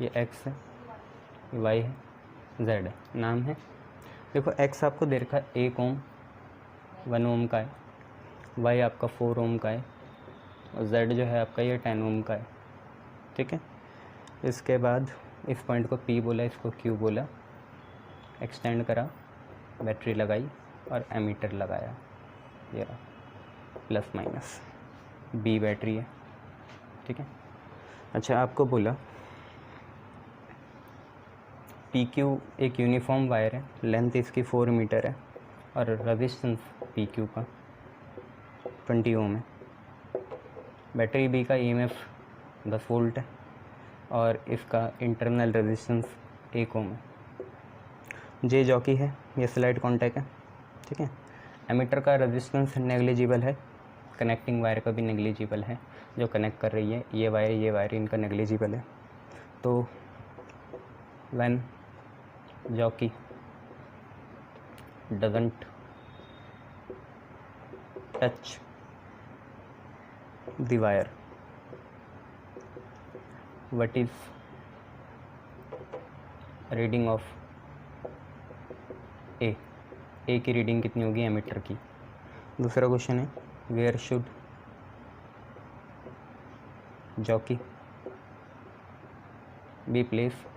ये x है, ये y है, z है, नाम है। देखो x आपको दे रखा है 1 ओम 1 ओम का है, y आपका 4 ओम का है, और z जो है आपका ये 10 ओम का है, ठीक है। इसके बाद इस पॉइंट को P बोला, इसको Q बोला, एक्सटेंड करा, बैटरी लगाई और एमीटर लगाया, ये रहा प्लस माइनस, B बैटरी है, ठीक है। अच्छा आपको बोला PQ एक यूनिफॉर्म वायर है, लेंथ इसकी 4 मीटर है और रेजिस्टेंस PQ का 20 ओम है। बैटरी B का EMF 10 वोल्ट है और इसका इंटरनल रेजिस्टेंस 1 ओम है। J जॉकी है, ये स्लाइड कॉन्टैक्ट है, ठीक है। एमीटर का रेजिस्टेंस नेग्लिजिबल है, कनेक्टिंग वायर का भी नेग्लिजिबल है, जो कनेक्ट कर रही है ये वायर इनका नेग्लिजिबल है। तो when jockey doesn't touch the wire, what is reading of A की रीडिंग कितनी होगी एमीटर की। दूसरा क्वेश्चन है where should jockey be placed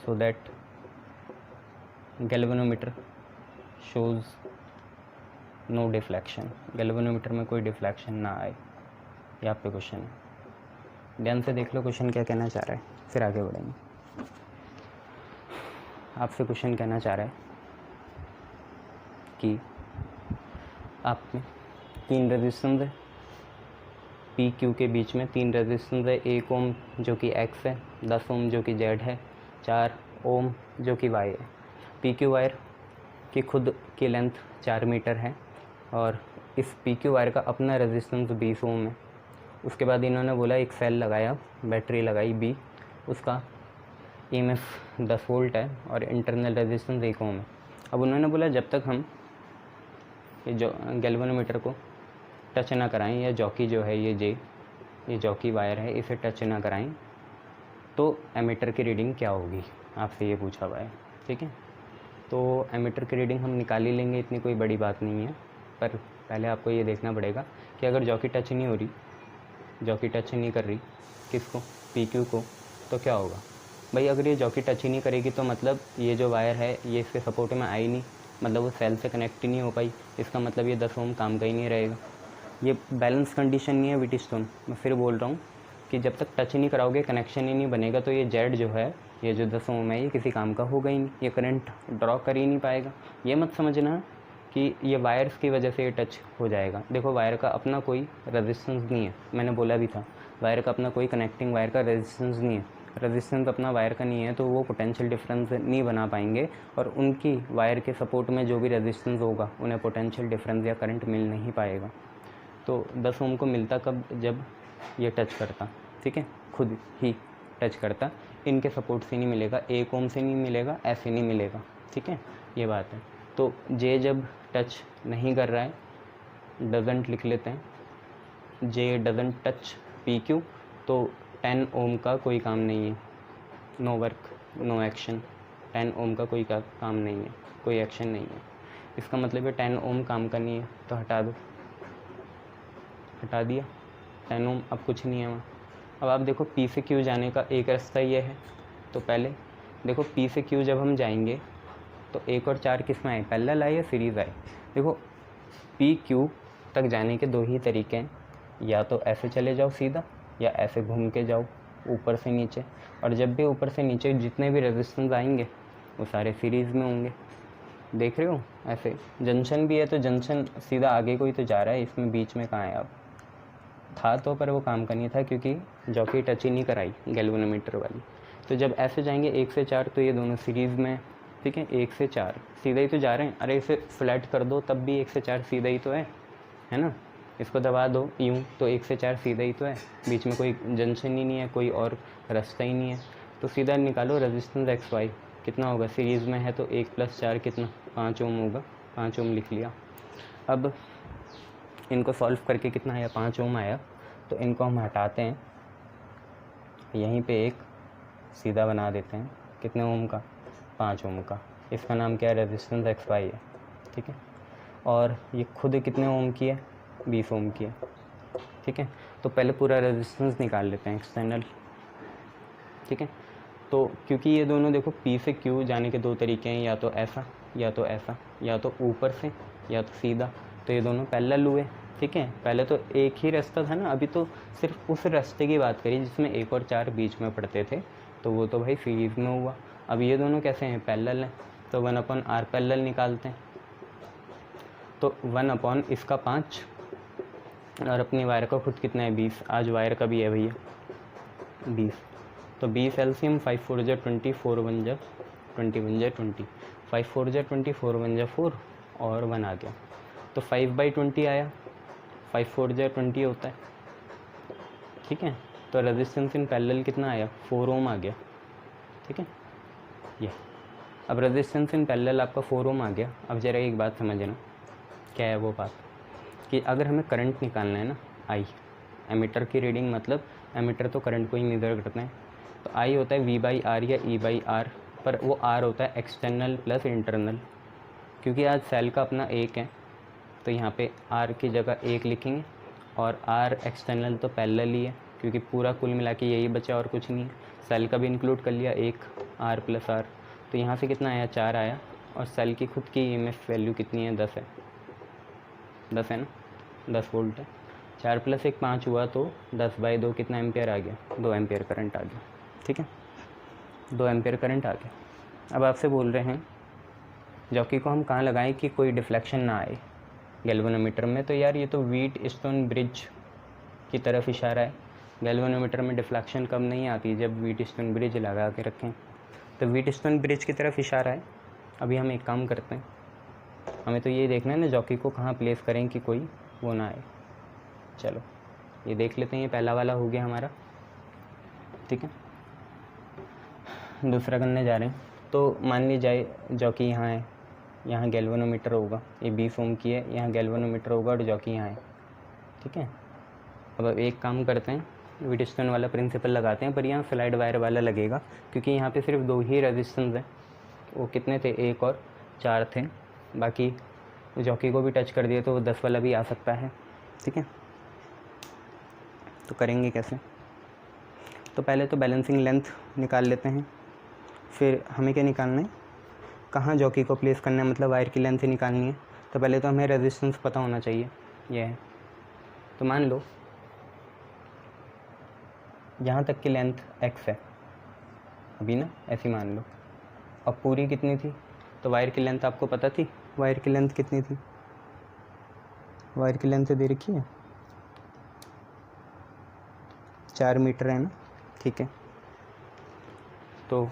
so that galvanometer shows no deflection, galvanometer में कोई डिफ्लेक्शन ना आए। ये आप पे क्वेश्चन है, ध्यान से देख लो क्वेश्चन क्या कहना चाह रहा है, फिर आगे बढ़ेंगे। आपसे क्वेश्चन कहना चाह रहा है कि आप में 3 रेजिस्टेंस है, पी क्यू के बीच में 3 रेजिस्टेंस है, 1 ओम जो कि एक्स है, 10 ओम जो कि जेड है, 4 ओम जो कि वाई है। पी क्यू वायर की खुद की लेंथ 4 मीटर है और इस पी क्यू वायर का अपना रेजिस्टेंस 20 ओम है। उसके बाद इन्होंने बोला एक सेल लगाया, बैटरी लगाई बी, उसका EMF 10 वोल्ट है और इंटरनल रेजिस्टेंस 1 ओम है। अब उन्होंने बोला जब तक हम ये जो गैल्वेनोमीटर को टच ना कराएं, या जॉकी जो है ये J, ये जॉकी वायर है, इसे टच ना कराएं, तो एमीटर की रीडिंग क्या होगी, आपसे ये पूछा हुआ है। ठीक है, तो एमीटर की रीडिंग हम निकाल ही लेंगे, इतनी कोई बड़ी बात नहीं है। पर पहले आपको ये देखना पड़ेगा कि अगर जॉकी टच नहीं हो रही, जॉकी टच नहीं कर रही किसको, PQ को, तो क्या होगा भाई। अगर ये जॉकी टच ही नहीं करेगी तो मतलब ये जो वायर है ये इसके सपोर्ट में आई नहीं, मतलब वो सेल से कनेक्ट ही नहीं हो पाई। इसका मतलब ये 10 ओम काम का ही नहीं रहेगा। ये बैलेंस कंडीशन नहीं है व्हीटस्टोन। मैं फिर बोल रहा हूँ कि जब तक टच ही नहीं कराओगे, कनेक्शन ही नहीं बनेगा, तो ये जेड जो है, ये जो 10 ओम है, ये किसी काम का होगा ही नहीं, ये करंट ड्रॉ कर ही नहीं पाएगा। ये मत समझना कि ये वायर्स की वजह से ये टच हो जाएगा। देखो वायर का अपना कोई रेजिस्टेंस नहीं है, मैंने बोला भी था वायर का अपना कोई कनेक्टिंग वायर का रेजिस्टेंस नहीं है। रेजिस्टेंस अपना वायर का नहीं है तो वो पोटेंशियल डिफरेंस नहीं बना पाएंगे, और उनकी वायर के सपोर्ट में जो भी रेजिस्टेंस होगा उन्हें पोटेंशियल डिफरेंस या करंट मिल नहीं पाएगा। तो 10 ओम को मिलता कब, जब ये टच करता, ठीक है, खुद ही टच करता, इनके सपोर्ट से नहीं मिलेगा, 1 ओम से नहीं मिलेगा, ऐसे नहीं मिलेगा। ठीक है, ये बात है। तो जे जब टच नहीं कर रहा है, डजंट लिख लेते हैं, जे डजंट टच PQ, तो 10 ओम का कोई काम नहीं है, नो वर्क नो एक्शन। 10 ओम का कोई काम नहीं है, कोई एक्शन नहीं है। इसका मतलब है 10 ओम काम का नहीं है, तो हटा दो, हटा दिया 10 ओम, अब कुछ नहीं है वहाँ। अब आप देखो P से Q जाने का एक रास्ता ये है। तो पहले देखो P से Q जब हम जाएंगे तो 1 और 4 किस में आए, पैरेलल आए या सीरीज़ आए। देखो PQ तक जाने के 2 ही तरीके हैं, या तो ऐसे चले जाओ सीधा, या ऐसे घूम के जाओ ऊपर से नीचे। और जब भी ऊपर से नीचे जितने भी रेजिस्टेंस आएंगे वो सारे सीरीज़ में होंगे। देख रहे हो, ऐसे जंक्शन भी है तो जंक्शन सीधा आगे को ही तो जा रहा है, इसमें बीच में कहाँ है। अब था तो, पर वो काम का नहीं था क्योंकि जॉकी टच ही नहीं कराई गैल्वेनोमीटर वाली। तो जब ऐसे जाएंगे 1 से 4 तो ये दोनों सीरीज़ में, ठीक है, 1 से 4 सीधा ही तो जा रहे हैं। अरे इसे फ्लैट कर दो तब भी 1 से 4 सीधा ही तो है ना। इसको दबा दो यूँ तो 1 से 4 सीधा ही तो है, बीच में कोई जंक्शन ही नहीं है, कोई और रास्ता ही नहीं है। तो सीधा निकालो रेजिस्टेंस XY कितना होगा, सीरीज़ में है तो 1 + 4 कितना, 5 ओम होगा, 5 ओम लिख लिया। अब इनको सॉल्व करके कितना आया, 5 ओम आया। तो इनको हम हटाते हैं, यहीं पे एक सीधा बना देते हैं, कितने ओम का, 5 ओम का। इसका नाम क्या है, रेजिस्टेंस XY है। ठीक है, और ये खुद कितने ओम की है, 20 ओम की है। ठीक है, तो पहले पूरा रेजिस्टेंस निकाल लेते हैं एक्सटर्नल। ठीक है, तो क्योंकि ये दोनों देखो P से Q जाने के 2 तरीके हैं, या तो ऐसा या तो ऐसा, या तो ऊपर से या तो सीधा, तो ये दोनों पैरेलल हुए। ठीक है, पहले तो एक ही रास्ता था ना, अभी तो सिर्फ उस रास्ते की बात करी जिसमें 1 और 4 बीच में पड़ते थे, तो वो तो भाई सीरीज़ में हुआ। अब ये दोनों कैसे हैं, पैरेलल हैं, तो 1/r पैरेलल निकालते हैं। तो 1/ इसका 5, और अपनी वायर का खुद कितना है, 20। आज वायर का भी है भैया 20, तो 20 एलसीएम, 5 4 जा 20, 4 1 जा 21 जा 20, 5 4 जा 20, 4 1 जा 4, और 1 आ गया। तो 5/20 आया, 5 4 जा 20 होता है। ठीक है, तो रेजिस्टेंस इन पैरेलल कितना आया, 4 ओम आ गया। ठीक है, ये अब रेजिस्टेंस इन पैरेलल आपका 4 ओम आ गया। अब ज़रा एक बात समझना, क्या है वो बात, कि अगर हमें करंट निकालना है ना, आई एमीटर की रीडिंग, मतलब एमीटर तो करंट को ही मेजर करते हैं, तो आई होता है V/R या E/R, पर वो R होता है एक्सटर्नल प्लस इंटरनल। क्योंकि आज सेल का अपना 1 है तो यहाँ पे R की जगह 1 लिखेंगे, और R एक्सटर्नल तो पैरेलल ही है क्योंकि पूरा कुल मिला के यही बचा और कुछ नहीं है। सेल का भी इंक्लूड कर लिया, 1 R + R, तो यहाँ से कितना आया, 4 आया। और सेल की खुद की EMF वैल्यू कितनी है, 10 है, 10 है ना, 10 वोल्ट है। 4 + 1 5 हुआ, तो 10/2 कितना एम्पियर आ गया, 2 एम्पियर करंट आ गया। ठीक है, 2 एम्पियर करंट आ गया। अब आपसे बोल रहे हैं जॉकी को हम कहाँ लगाएं कि कोई डिफ्लेक्शन ना आए गैल्वेनोमीटर में, तो यार ये तो व्हीटस्टोन ब्रिज की तरफ इशारा है। गैल्वेनोमीटर में डिफ्लेक्शन कब नहीं आती, जब व्हीटस्टोन ब्रिज लगा के रखें, तो व्हीटस्टोन ब्रिज की तरफ इशारा है। अभी हम एक काम करते हैं, हमें तो ये देखना है ना जॉकी को कहाँ प्लेस करें कि कोई वो ना आए। चलो ये देख लेते हैं, ये पहला वाला हो गया हमारा। ठीक है, दूसरा करने जा रहे हैं। तो मान ली जाए जॉकी यहाँ है, यहाँ गैल्वेनोमीटर होगा, ये 20 ओम की है, यहाँ गैल्वेनोमीटर होगा और जॉकी यहाँ है। ठीक है, अब एक काम करते हैं, व्हीटस्टोन वाला प्रिंसिपल लगाते हैं, पर यहाँ स्लाइड वायर वाला लगेगा क्योंकि यहाँ पे सिर्फ 2 ही रेजिस्टेंस हैं। वो कितने थे, 1 और 4 थे, बाकी जॉकी को भी टच कर दिए तो वो 10 वाला भी आ सकता है। ठीक है, तो करेंगे कैसे? तो पहले तो बैलेंसिंग लेंथ निकाल लेते हैं, फिर हमें क्या निकालना है, कहाँ जॉकी को प्लेस करना है, मतलब वायर की लेंथ ही निकालनी है। तो पहले तो हमें रेजिस्टेंस पता होना चाहिए, यह है। तो मान लो यहाँ तक की लेंथ x है अभी ना, ऐसी मान लो। अब पूरी कितनी थी, तो वायर की लेंथ आपको पता थी, वायर की लेंथ कितनी थी, वायर की लेंथ दे रखी है 4 मीटर है ना। ठीक है, तो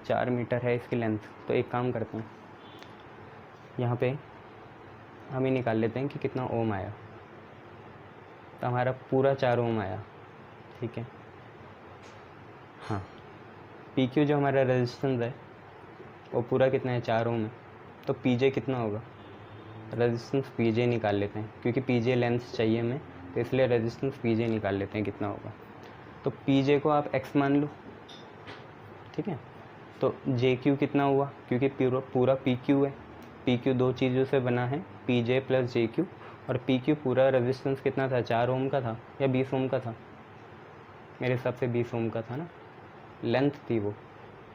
4 मीटर है इसकी लेंथ। तो एक काम करते हैं, यहाँ पे हम ही निकाल लेते हैं कि कितना ओम आया। तो हमारा पूरा 4 ओम आया। ठीक है, हाँ, पी क्यू जो हमारा रेजिस्टेंस है वो पूरा कितना है, 4 ओम है। तो पी जे कितना होगा, रेजिस्टेंस पी जे निकाल लेते हैं क्योंकि पी जे लेंथ चाहिए हमें, तो इसलिए रेजिस्टेंस पी जे निकाल लेते हैं कितना होगा। तो पी जे को आप एक्स मान लो। ठीक है, तो जे क्यू कितना हुआ, क्योंकि पूरा पी क्यू है, पी क्यू 2 चीज़ों से बना है, पी जे प्लस जे क्यू। और पी क्यू पूरा रेजिस्टेंस कितना था, 4 ओम का था या 20 ओम का था, मेरे हिसाब से 20 ओम का था ना, लेंथ थी वो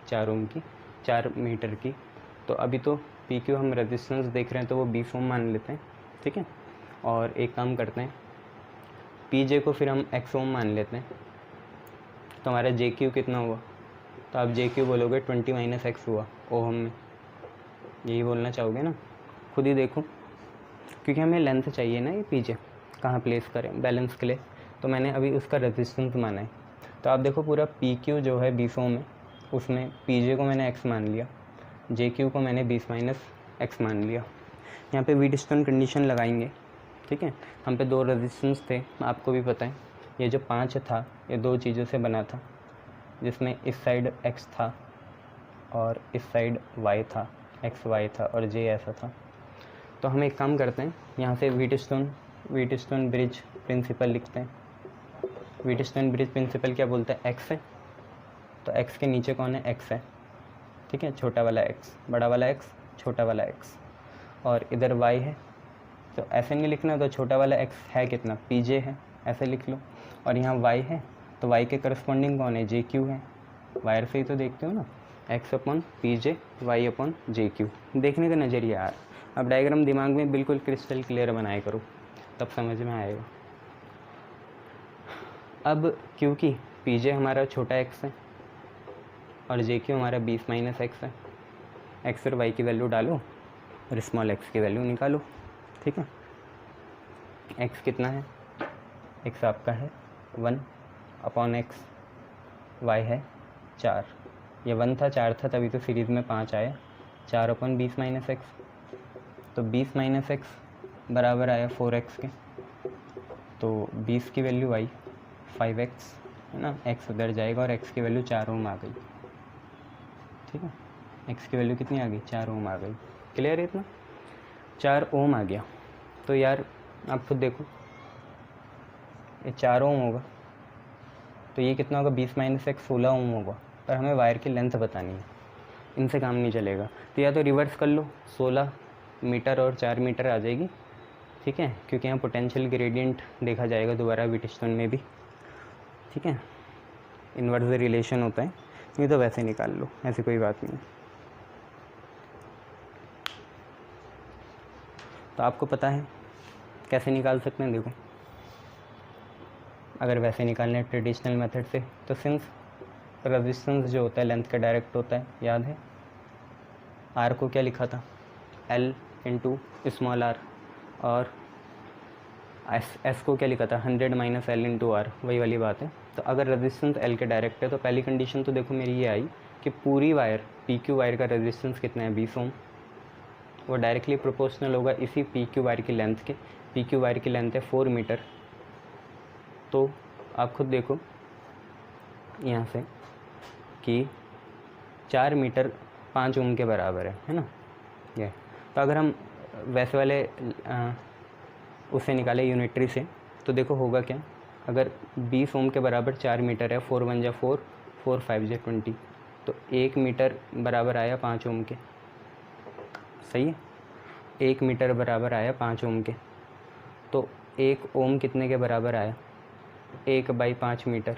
4 ओम की, 4 मीटर की। तो अभी तो पी क्यू हम रेजिस्टेंस देख रहे हैं तो वो 20 ओम मान लेते हैं। ठीक है, और एक काम करते हैं, पी जे को फिर हम एक्स ओम मान लेते हैं। तो हमारा जे क्यू कितना हुआ, तो आप जे क्यू बोलोगे 20 माइनस एक्स हुआ ओहम में, यही बोलना चाहोगे ना, खुद ही देखो, क्योंकि हमें लेंथ चाहिए ना, ये पी जे कहाँ प्लेस करें बैलेंस के लिए। तो मैंने अभी उसका रेजिस्टेंस माना है। तो आप देखो पूरा पी क्यू जो है 20 ओम में, उसमें पी जे को मैंने एक्स मान लिया, जे क्यू को मैंने 20 माइनस एक्स मान लिया। यहाँ पे व्हीटस्टोन कंडीशन लगाएंगे। ठीक है, हम पे 2 रेजिस्टेंस थे, आपको भी पता है। ये जो 5 था ये 2 चीज़ों से बना था, जिसमें इस साइड x था और इस साइड y था, x y था और j ऐसा था। तो हम एक काम करते हैं, यहाँ से व्हीटस्टोन ब्रिज प्रिंसिपल लिखते हैं। व्हीटस्टोन ब्रिज प्रिंसिपल क्या बोलता है, x है, तो x के नीचे कौन है, x है। ठीक है, छोटा वाला x, बड़ा वाला x, छोटा वाला x, और इधर y है। तो ऐसे नहीं लिखना, तो छोटा वाला x है कितना, pj है, ऐसे लिख लो। और यहाँ y है, तो y के करस्पॉन्डिंग कौन है, जे क्यू है। वायर से ही तो देखते हो ना, x upon P J, y upon J Q. देखने का नज़रिया यार, अब डायग्राम दिमाग में बिल्कुल क्रिस्टल क्लियर बनाया करो, तब समझ में आएगा। अब क्योंकि पी जे हमारा छोटा x है और जे क्यू हमारा 20 माइनस एक्स है, एक्स और वाई की वैल्यू डालो और स्मॉल एक्स की वैल्यू निकालो। ठीक है, x कितना है, x आपका है 1 अपॉन एक्स, y है 4, ये 1 था 4 था तभी तो सीरीज़ में 5 आया, 4 अपॉन 20 माइनस एक्स। तो 20 माइनस एक्स बराबर आया 4x के, तो 20 की वैल्यू आई 5x है ना, x उधर जाएगा और x की वैल्यू 4 ओम आ गई। ठीक है, x की वैल्यू कितनी आ गई, 4 ओम आ गई। क्लियर है इतना, 4 ओम आ गया। तो यार आप खुद देखो, ये 4 ओम होगा तो ये कितना होगा, 20 माइनस एक्स 16 ओम होगा। पर हमें वायर की लेंथ बतानी है, इनसे काम नहीं चलेगा। तो या तो रिवर्स कर लो, 16 मीटर और 4 मीटर आ जाएगी। ठीक है, क्योंकि यहाँ पोटेंशियल ग्रेडियंट देखा जाएगा दोबारा व्हीटस्टोन में भी। ठीक है, इन्वर्स रिलेशन होता है, नहीं तो वैसे निकाल लो, ऐसी कोई बात नहीं है। तो आपको पता है कैसे निकाल सकते हैं, देखो अगर वैसे निकालना है ट्रेडिशनल मेथड से, तो सिंस रेजिस्टेंस जो होता है लेंथ का डायरेक्ट होता है, याद है आर को क्या लिखा था, एल इंटू स्मॉल आर, और एस को क्या लिखा था, 100 माइनस एल इंटू आर, वही वाली बात है। तो अगर रेजिस्टेंस एल के डायरेक्ट है तो पहली कंडीशन तो देखो मेरी ये आई कि पूरी वायर पी क्यू वायर का रेजिस्टेंस कितना है, 20 ओम, वो डायरेक्टली प्रोपोर्शनल होगा इसी पी क्यू वायर की लेंथ के। पी क्यू वायर की लेंथ है 4 मीटर, तो आप खुद देखो यहाँ से कि 4 मीटर 5 ओम के बराबर है ना ये। तो अगर हम वैसे वाले उससे निकाले यूनिटरी से, तो देखो होगा क्या, अगर 20 ओम के बराबर 4 मीटर है, 4 1 जा 4, 4 5 जा 20, तो 1 मीटर बराबर आया 5 ओम के। सही है, 1 मीटर बराबर आया 5 ओम के। तो 1 ओम कितने के बराबर आया? 1/5 मीटर।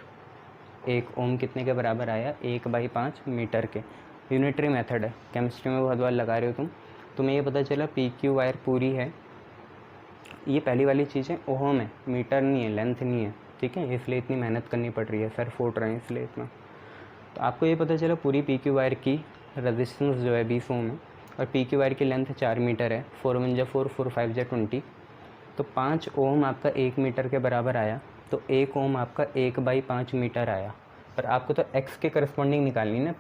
1 ओम कितने के बराबर आया? 1/5 मीटर के। यूनिटरी मेथड है, केमिस्ट्री में बहुत बार लगा रहे हो तुम। तुम्हें ये पता चला पी क्यू वायर पूरी है, ये पहली वाली चीज़ें ओहम है, मीटर नहीं है, लेंथ नहीं है, ठीक है, इसलिए इतनी मेहनत करनी पड़ रही है, सर फूट रहे हैं इसलिए इतना। तो आपको ये पता चला पूरी पी क्यू वायर की रेजिस्टेंस जो है 20 ओम है, और पी क्यू वायर की लेंथ 4 मीटर है, 4 1 जा 4, 4 5 जा 20, तो 5 ओम आपका 1 मीटर के बराबर आया, तो 1 ओम आपका 1/5 मीटर आया। पर आपको तो एक्स के करस्पॉन्डिंग निकालनी ना,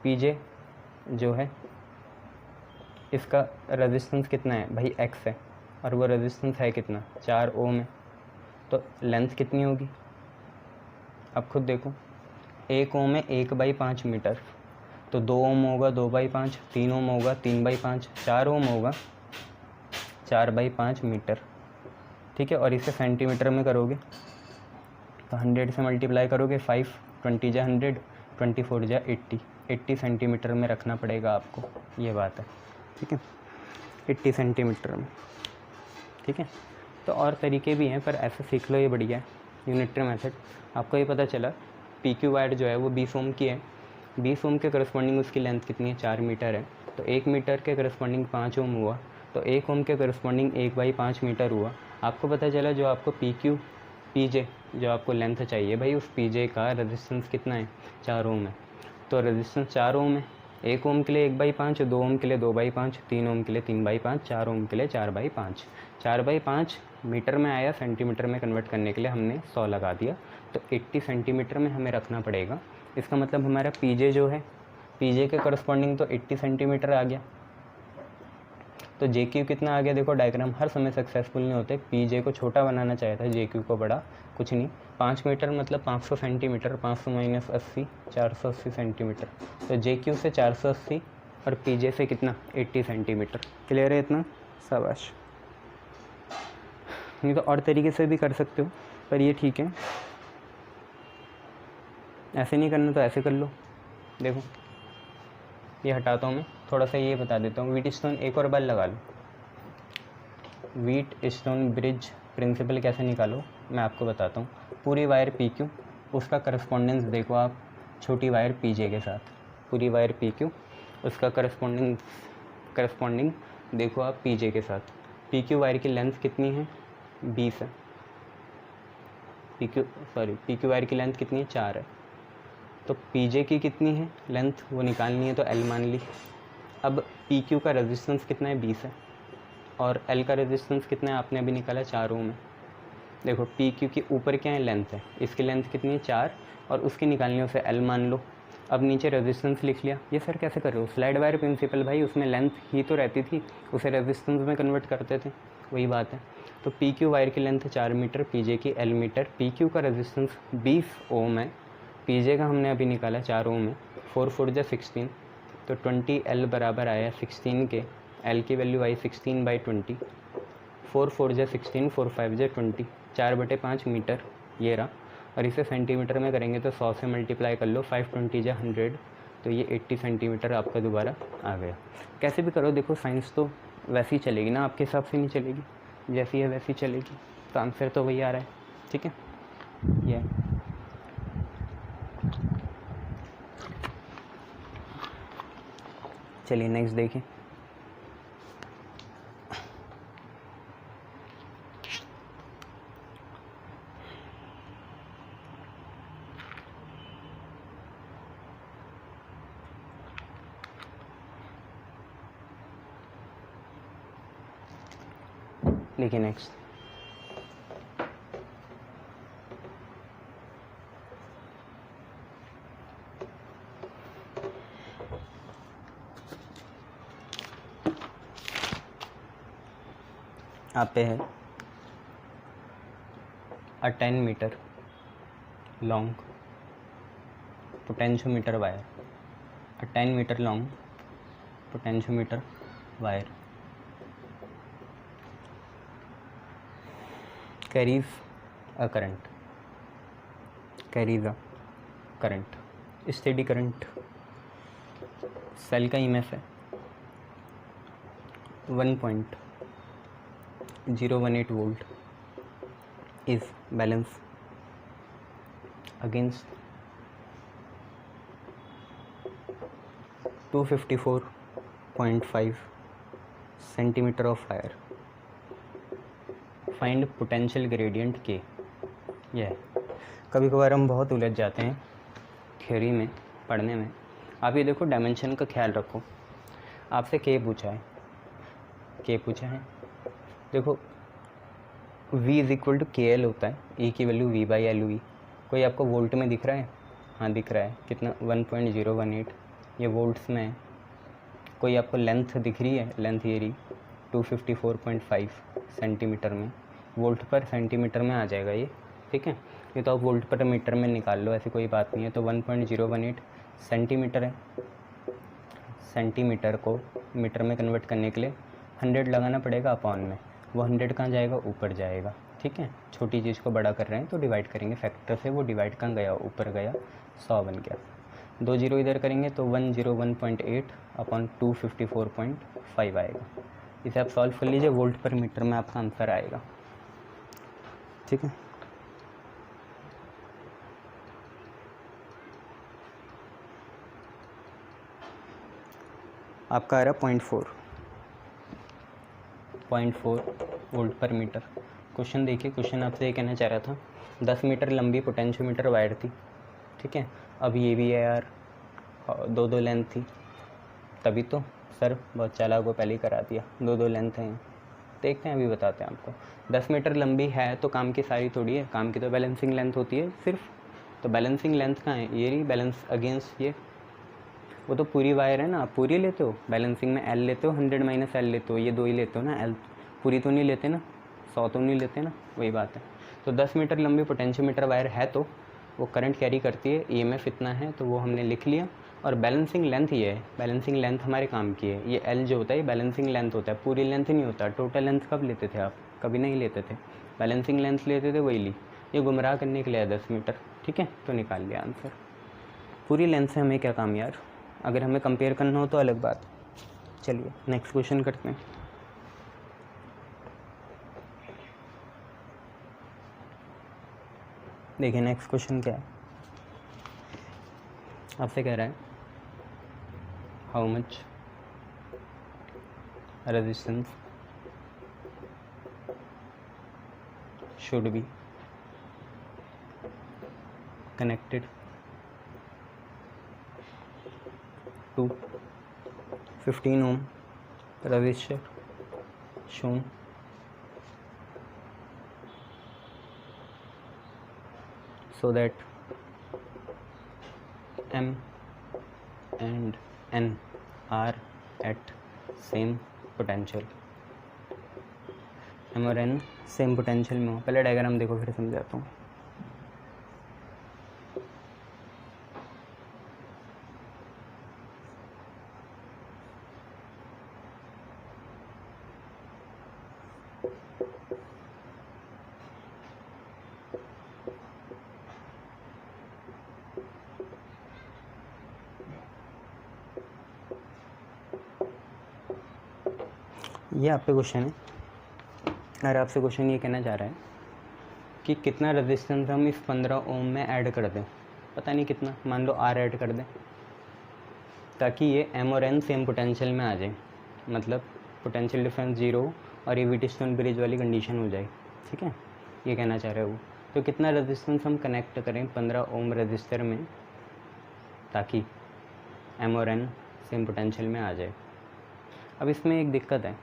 पीजे जो है इसका रेजिस्टेंस कितना है भाई? एक्स है, और वो रेजिस्टेंस है कितना? 4 ओम है। तो लेंथ कितनी होगी? अब खुद देखो, 1 ओम है 1/5 मीटर, तो 2 ओम होगा 2/5, 3 ओम होगा 3/5, 4 ओम होगा 4/5 मीटर, ठीक है। और इसे सेंटीमीटर में करोगे तो 100 से मल्टीप्लाई करोगे, 5 20 जा 100, 24 जा 80 सेंटीमीटर में रखना पड़ेगा आपको, ये बात है, ठीक है, 80 सेंटीमीटर में, ठीक है। तो और तरीके भी हैं, पर ऐसे सीख लो, ये बढ़िया है यूनिटरी मेथड। आपको ये पता चला पी क्यू वायर जो है वो 20 ओम की है, 20 ओम के करस्पॉन्डिंग उसकी लेंथ कितनी है? 4 मीटर है, तो 1 मीटर के करस्पॉन्डिंग 5 ओम हुआ, तो 1 ओम के करस्पॉन्डिंग 1/5 मीटर हुआ। आपको पता चला जो आपको पीजे जो आपको लेंथ चाहिए भाई, उस पीजे का रेजिस्टेंस कितना है? 4 ओम है। तो रेजिस्टेंस 4 ओम है, 1 ओम के लिए 1/5, 2 ओम के लिए 2/5, 3 ओम के लिए 3/5, 4 ओम के लिए 4/5। 4/5 मीटर में आया, सेंटीमीटर में कन्वर्ट करने के लिए हमने 100 लगा दिया, तो 80 सेंटीमीटर में हमें रखना पड़ेगा। इसका मतलब हमारा पीजे जो है, पीजे के करस्पॉन्डिंग तो 80 सेंटीमीटर आ गया। तो जे क्यू कितना आ गया? देखो डायग्राम हर समय सक्सेसफुल नहीं होते, पीजे को छोटा बनाना चाहिए था, जे क्यू को बड़ा, कुछ नहीं। 5 मीटर मतलब 500 सेंटीमीटर, 500 माइनस 80, 480 सेंटीमीटर। तो जे क्यू से 480 और पीजे से कितना? 80 सेंटीमीटर। क्लियर है इतना? शाबाश। नहीं तो और तरीके से भी कर सकते हो, पर ये ठीक है, ऐसे नहीं करना तो ऐसे कर लो। देखो ये हटाता हूँ मैं, थोड़ा सा ये बता देता हूँ। व्हीट स्टोन एक और बार लगा लो। व्हीट स्टोन ब्रिज प्रिंसिपल कैसे निकालो मैं आपको बताता हूँ। पूरी वायर पी क्यू, उसका करस्पॉन्डेंस देखो आप छोटी वायर पी जे के साथ, पूरी वायर पी क्यू, उसका करस्पॉन्डिंग देखो आप पी जे के साथ। पी क्यू वायर की लेंथ कितनी है? 20 है। पी क्यू वायर की लेंथ कितनी है? 4 है। तो पी जे की कितनी है लेंथ, वो निकालनी है, तो एल मान ली। अब पी क्यू का रेजिस्टेंस कितना है? 20 है, और एल का रेजिस्टेंस कितना है? आपने अभी निकाला 4 ओम है। देखो पी क्यू की ऊपर क्या है? लेंथ है, इसकी लेंथ कितनी है? 4, और उसकी निकालनी है, उसे एल मान लो। अब नीचे रेजिस्टेंस लिख लिया। ये सर कैसे कर रहे हो? स्लाइड वायर प्रिंसिपल भाई, उसमें लेंथ ही तो रहती थी, उसे रेजिस्टेंस में कन्वर्ट करते थे, वही बात है। तो पी क्यू वायर की लेंथ 4 मीटर, पी जे की एल मीटर, पी क्यू का रेजिस्टेंस 20 ओम है, पी जे का हमने अभी निकाला 4 ओम है, 4 4 जा 16, तो 20 एल बराबर आया 16 के, एल की वैल्यू आई 16/20, 4 4 जा 16, 4 5 जा 20, 4/5 मीटर ये रहा। और इसे सेंटीमीटर में करेंगे तो 100 से मल्टीप्लाई कर लो, 5 20 जा 100, तो ये 80 सेंटीमीटर आपका दोबारा आ गया। कैसे भी करो, देखो साइंस तो वैसी चलेगी ना, आपके हिसाब से नहीं चलेगी, जैसी है वैसी चलेगी, तो आंसर तो वही आ रहा है, ठीक है। ये चलिए नेक्स्ट देखिए। देखिए नेक्स्ट, आप पे है a 10 metre long potentiometer wire, a 10 metre long potentiometer wire carries a current carries a current, steady current. Cell का ईएमएफ है 1.018 volt is balance against 254.5 centimetre of wire. Find potential gradient K. यह है, कभी कभार हम बहुत उलझ जाते हैं थ्योरी में पढ़ने में। आप ये देखो, डायमेंशन का ख्याल रखो। आपसे के पूछा है, देखो v is equal to K L होता है, e की वैल्यू v बाई एल हुई। कोई आपको वोल्ट में दिख रहा है? हाँ दिख रहा है, कितना 1.018, ये वोल्ट्स में है। कोई आपको लेंथ दिख रही है? लेंथ ये रही 254.5 सेंटीमीटर में, वोल्ट पर सेंटीमीटर में आ जाएगा ये, ठीक है। ये तो आप वोल्ट पर मीटर में निकाल लो, ऐसी कोई बात नहीं है। तो 1.018 सेंटीमीटर है। सेंटीमीटर को मीटर में कन्वर्ट करने के लिए 100 लगाना पड़ेगा अपॉन में। वो 100 कहाँ जाएगा? ऊपर जाएगा, ठीक है। छोटी चीज़ को बड़ा कर रहे हैं तो डिवाइड करेंगे फैक्टर से, वो डिवाइड कहाँ गया? ऊपर गया, 100 बन गया। 2 जीरो इधर करेंगे तो 101.8 अपॉन 254.5 आएगा। इसे आप सॉल्व कर लीजिए, वोल्ट पर मीटर में आपका आंसर आएगा, ठीक है। आपका आ रहा 0.4 वोल्ट पर मीटर। क्वेश्चन देखिए, क्वेश्चन आपसे ये कहना चाह रहा था 10 मीटर लंबी पोटेंशियोमीटर वायर थी, ठीक है। अब ये भी है यार, दो लेंथ थी, तभी तो सर बहुत चालाक को पहले ही करा दिया। दो लेंथ हैं, देखते हैं अभी बताते हैं आपको। 10 मीटर लंबी है तो काम की सारी थोड़ी है, काम की तो बैलेंसिंग लेंथ होती है सिर्फ। तो बैलेंसिंग लेंथ कहाँ है? ये रही, बैलेंस अगेंस्ट ये, वो तो पूरी वायर है ना, आप पूरी लेते हो। बैलेंसिंग में एल लेते हो, 100 माइनस एल लेते हो, ये 2 ही लेते हो ना, एल पूरी तो नहीं लेते ना, 100 तो नहीं लेते ना, वही बात है। तो 10 मीटर लंबी पोटेंशियोमीटर वायर है तो वो करंट कैरी करती है, ईएमएफ इतना है, तो वो हमने लिख लिया। और बैलेंसिंग लेंथ ये है, बैलेंसिंग लेंथ हमारे काम की है। ये एल जो होता है ये बैलेंसिंग लेंथ होता है, पूरी लेंथ नहीं होता। टोटल लेंथ कब लेते थे आप? कभी नहीं लेते थे, बैलेंसिंग लेंथ लेते थे, वही ली। ये गुमराह करने के लिए 10 मीटर, ठीक है, तो निकाल लिया आंसर। पूरी लेंथ से हमें क्या काम यार, अगर हमें कंपेयर करना हो तो अलग बात। चलिए नेक्स्ट क्वेश्चन करते हैं। देखिए नेक्स्ट क्वेश्चन क्या है, आपसे कह रहा है how much resistance should be connected to 15 ohm resistor shown so that M and N are at same potential। M और N सेम पोटेंशियल में हो। पहले डायग्राम देखो फिर समझाता हूँ। ये आपके क्वेश्चन है, और आपसे क्वेश्चन ये कहना चाह रहा है कि कितना रेजिस्टेंस हम इस 15 ओम में ऐड कर दें। पता नहीं कितना, मान लो R ऐड कर दें, ताकि ये M और N सेम पोटेंशियल में आ जाए, मतलब पोटेंशियल डिफरेंस 0 और ये व्हीटस्टोन ब्रिज वाली कंडीशन हो जाए, ठीक है। ये कहना चाह रहे हो। तो कितना रेजिस्टेंस हम कनेक्ट करें 15 ओम रजिस्टर में, ताकि M और N सेम पोटेंशियल में आ जाए। अब इसमें एक दिक्कत है।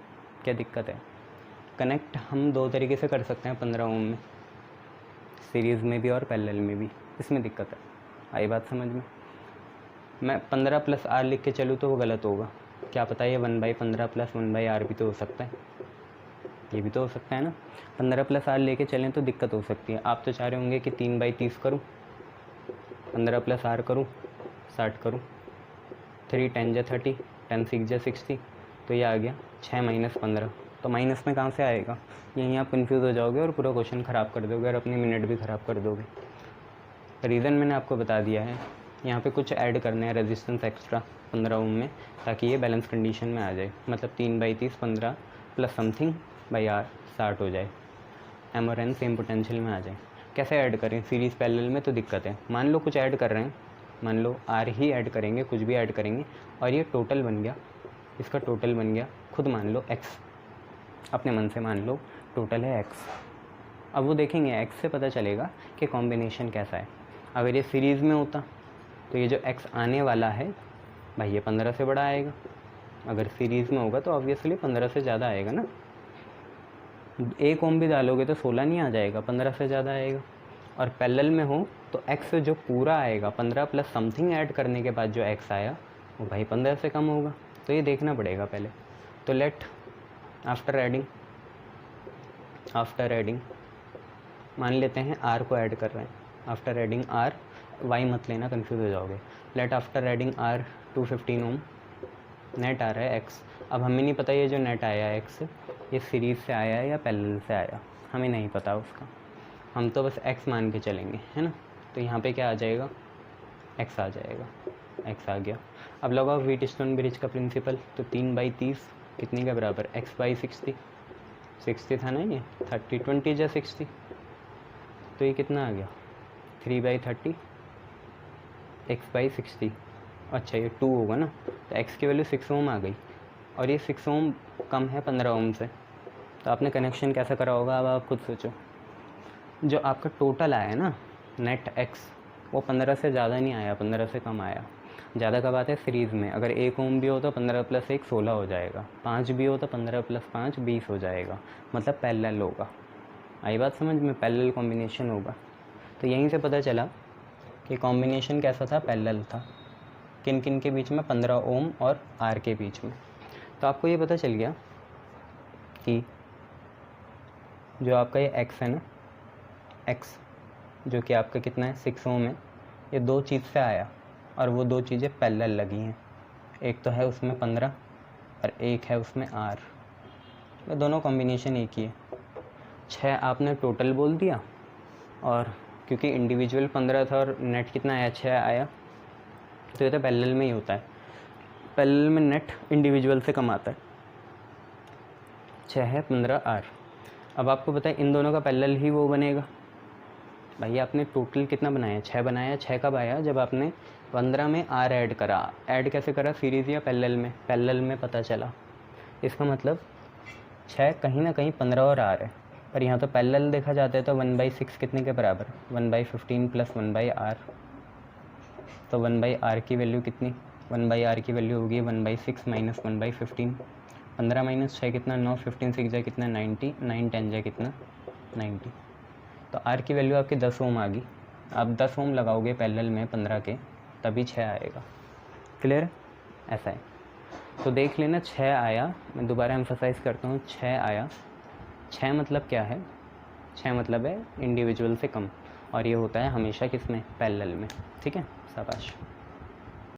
क्या दिक्कत है? कनेक्ट हम 2 तरीके से कर सकते हैं 15 ओम में, सीरीज़ में भी और पैरेलल में भी। इसमें दिक्कत है, आई बात समझ में? मैं 15 प्लस R लिख के चलूँ तो वो गलत होगा। क्या पता ये 1/15 प्लस 1/R भी तो हो सकता है, ये भी तो हो सकता है ना। 15 प्लस R लेके चलें तो दिक्कत हो सकती है। आप तो चाह रहे होंगे कि 3/30 करूँ, 15 प्लस R करूँ, 60 करूँ, 3 10 जा 30, 10 6 जा 60, तो ये आ गया 6 - 15, तो माइनस में कहाँ से आएगा, यहीं आप कंफ्यूज हो जाओगे और पूरा क्वेश्चन ख़राब कर दोगे और अपनी मिनट भी ख़राब कर दोगे। रीज़न मैंने आपको बता दिया है, यहाँ पे कुछ ऐड करने हैं रेजिस्टेंस एक्स्ट्रा 15 ओम में, ताकि ये बैलेंस कंडीशन में आ जाए, मतलब 3/30 15 प्लस समथिंग बाई आर 60 हो जाए, एम और एन सेम पोटेंशियल में आ जाए। कैसे ऐड करें, सीरीज़ पैरेलल में तो दिक्कत है। मान लो कुछ ऐड कर रहे हैं, मान लो आर ही ऐड करेंगे, कुछ भी ऐड करेंगे और ये टोटल बन गया, इसका टोटल बन गया, खुद मान लो एक्स, अपने मन से मान लो टोटल है एक्स। अब वो देखेंगे एक्स से पता चलेगा कि कॉम्बिनेशन कैसा है। अगर ये सीरीज़ में होता तो ये जो एक्स आने वाला है भाई ये 15 से बड़ा आएगा, अगर सीरीज़ में होगा तो ऑब्वियसली 15 से ज़्यादा आएगा ना। 1 ओम भी डालोगे तो 16 नहीं आ जाएगा, 15 से ज़्यादा आएगा। और पैरेलल में हो तो एक्स जो पूरा आएगा 15 प्लस समथिंग ऐड करने के बाद जो एक्स आया वो भाई 15 से कम होगा, तो ये देखना पड़ेगा पहले। तो लेट आफ्टर एडिंग मान लेते हैं आर को ऐड कर रहे हैं, आफ्टर एडिंग आर, वाई मत लेना कंफ्यूज हो जाओगे। Let after adding R 215 ohm, net आ रहा है एक्स। अब हमें नहीं पता ये जो नेट आया है एक्स ये सीरीज़ से आया है या पैरेलल से आया, हमें नहीं पता उसका, हम तो बस एक्स मान के चलेंगे, है ना। तो यहाँ पे क्या आ जाएगा, एक्स आ जाएगा, एक्स आ गया। अब लगाओ व्हीटस्टोन ब्रिज का प्रिंसिपल, तो 3/30 कितनी के बराबर, x/60, 60 था ना ये, 30 20 जा 60, तो ये कितना आ गया 3/30 x/60। अच्छा ये 2 होगा ना, तो x की वैल्यू 6 ओम आ गई और ये 6 ओम कम है 15 ओम से, तो आपने कनेक्शन कैसा करा होगा, अब आप खुद सोचो। जो आपका टोटल आया ना नेट x वो 15 से ज़्यादा नहीं आया, 15 से कम आया। ज़्यादा कब आता है, सीरीज़ में। अगर 1 ओम भी हो तो 15 + 1 16 हो जाएगा, 5 भी हो तो 15 + 5 20 हो जाएगा, मतलब पैरेलल होगा। आई बात समझ में, पैरेलल कॉम्बिनेशन होगा। तो यहीं से पता चला कि कॉम्बिनेशन कैसा था, पैरेलल था। किन किन के बीच में, 15 ओम और आर के बीच में। तो आपको ये पता चल गया कि जो आपका ये एक्स है ना, एक्स जो कि आपका कितना है 6 ओम है, ये 2 चीज़ से आया और वो 2 चीज़ें पैरेलल लगी हैं। एक तो है उसमें 15 और एक है उसमें आर, ये दोनों कॉम्बिनेशन एक ही है। 6 आपने टोटल बोल दिया, और क्योंकि इंडिविजुअल 15 था और नेट कितना आया 6 आया, तो ये तो पैरेलल में ही होता है। पैरेलल में नेट इंडिविजुअल से कम आता है, 6 है 15 आर। अब आपको पता है इन दोनों का पैरेलल ही वो बनेगा। भाई आपने टोटल कितना बनाया, 6 बनाया। 6 कब आया, जब आपने 15 में आर ऐड करा। ऐड कैसे करा, सीरीज़ या पैरेलल में, पैरेलल में पता चला। इसका मतलब 6 कहीं ना कहीं 15 और आर है, पर यहाँ तो पैरेलल देखा जाता है तो 1/6 कितने के बराबर, 1/15 + 1/r। तो 1/r की वैल्यू कितनी, 1/r की वैल्यू होगी 1/6 - 1/15। 15 - 6 कितना 9, 15 6 जाए कितना 90, 9 10 जाए कितना 90। तो r की वैल्यू आपकी 10 ओम आ गई। आप 10 ओम लगाओगे पैरेलल में 15 के, तभी 6 आएगा। क्लियर है, ऐसा है। तो देख लेना 6 आया, मैं दोबारा एम्फसाइज़ करता हूँ, 6 आया। 6 मतलब क्या है, 6 मतलब है इंडिविजुअल से कम, और ये होता है हमेशा किस में, पैरेलल में। ठीक है, शाबाश।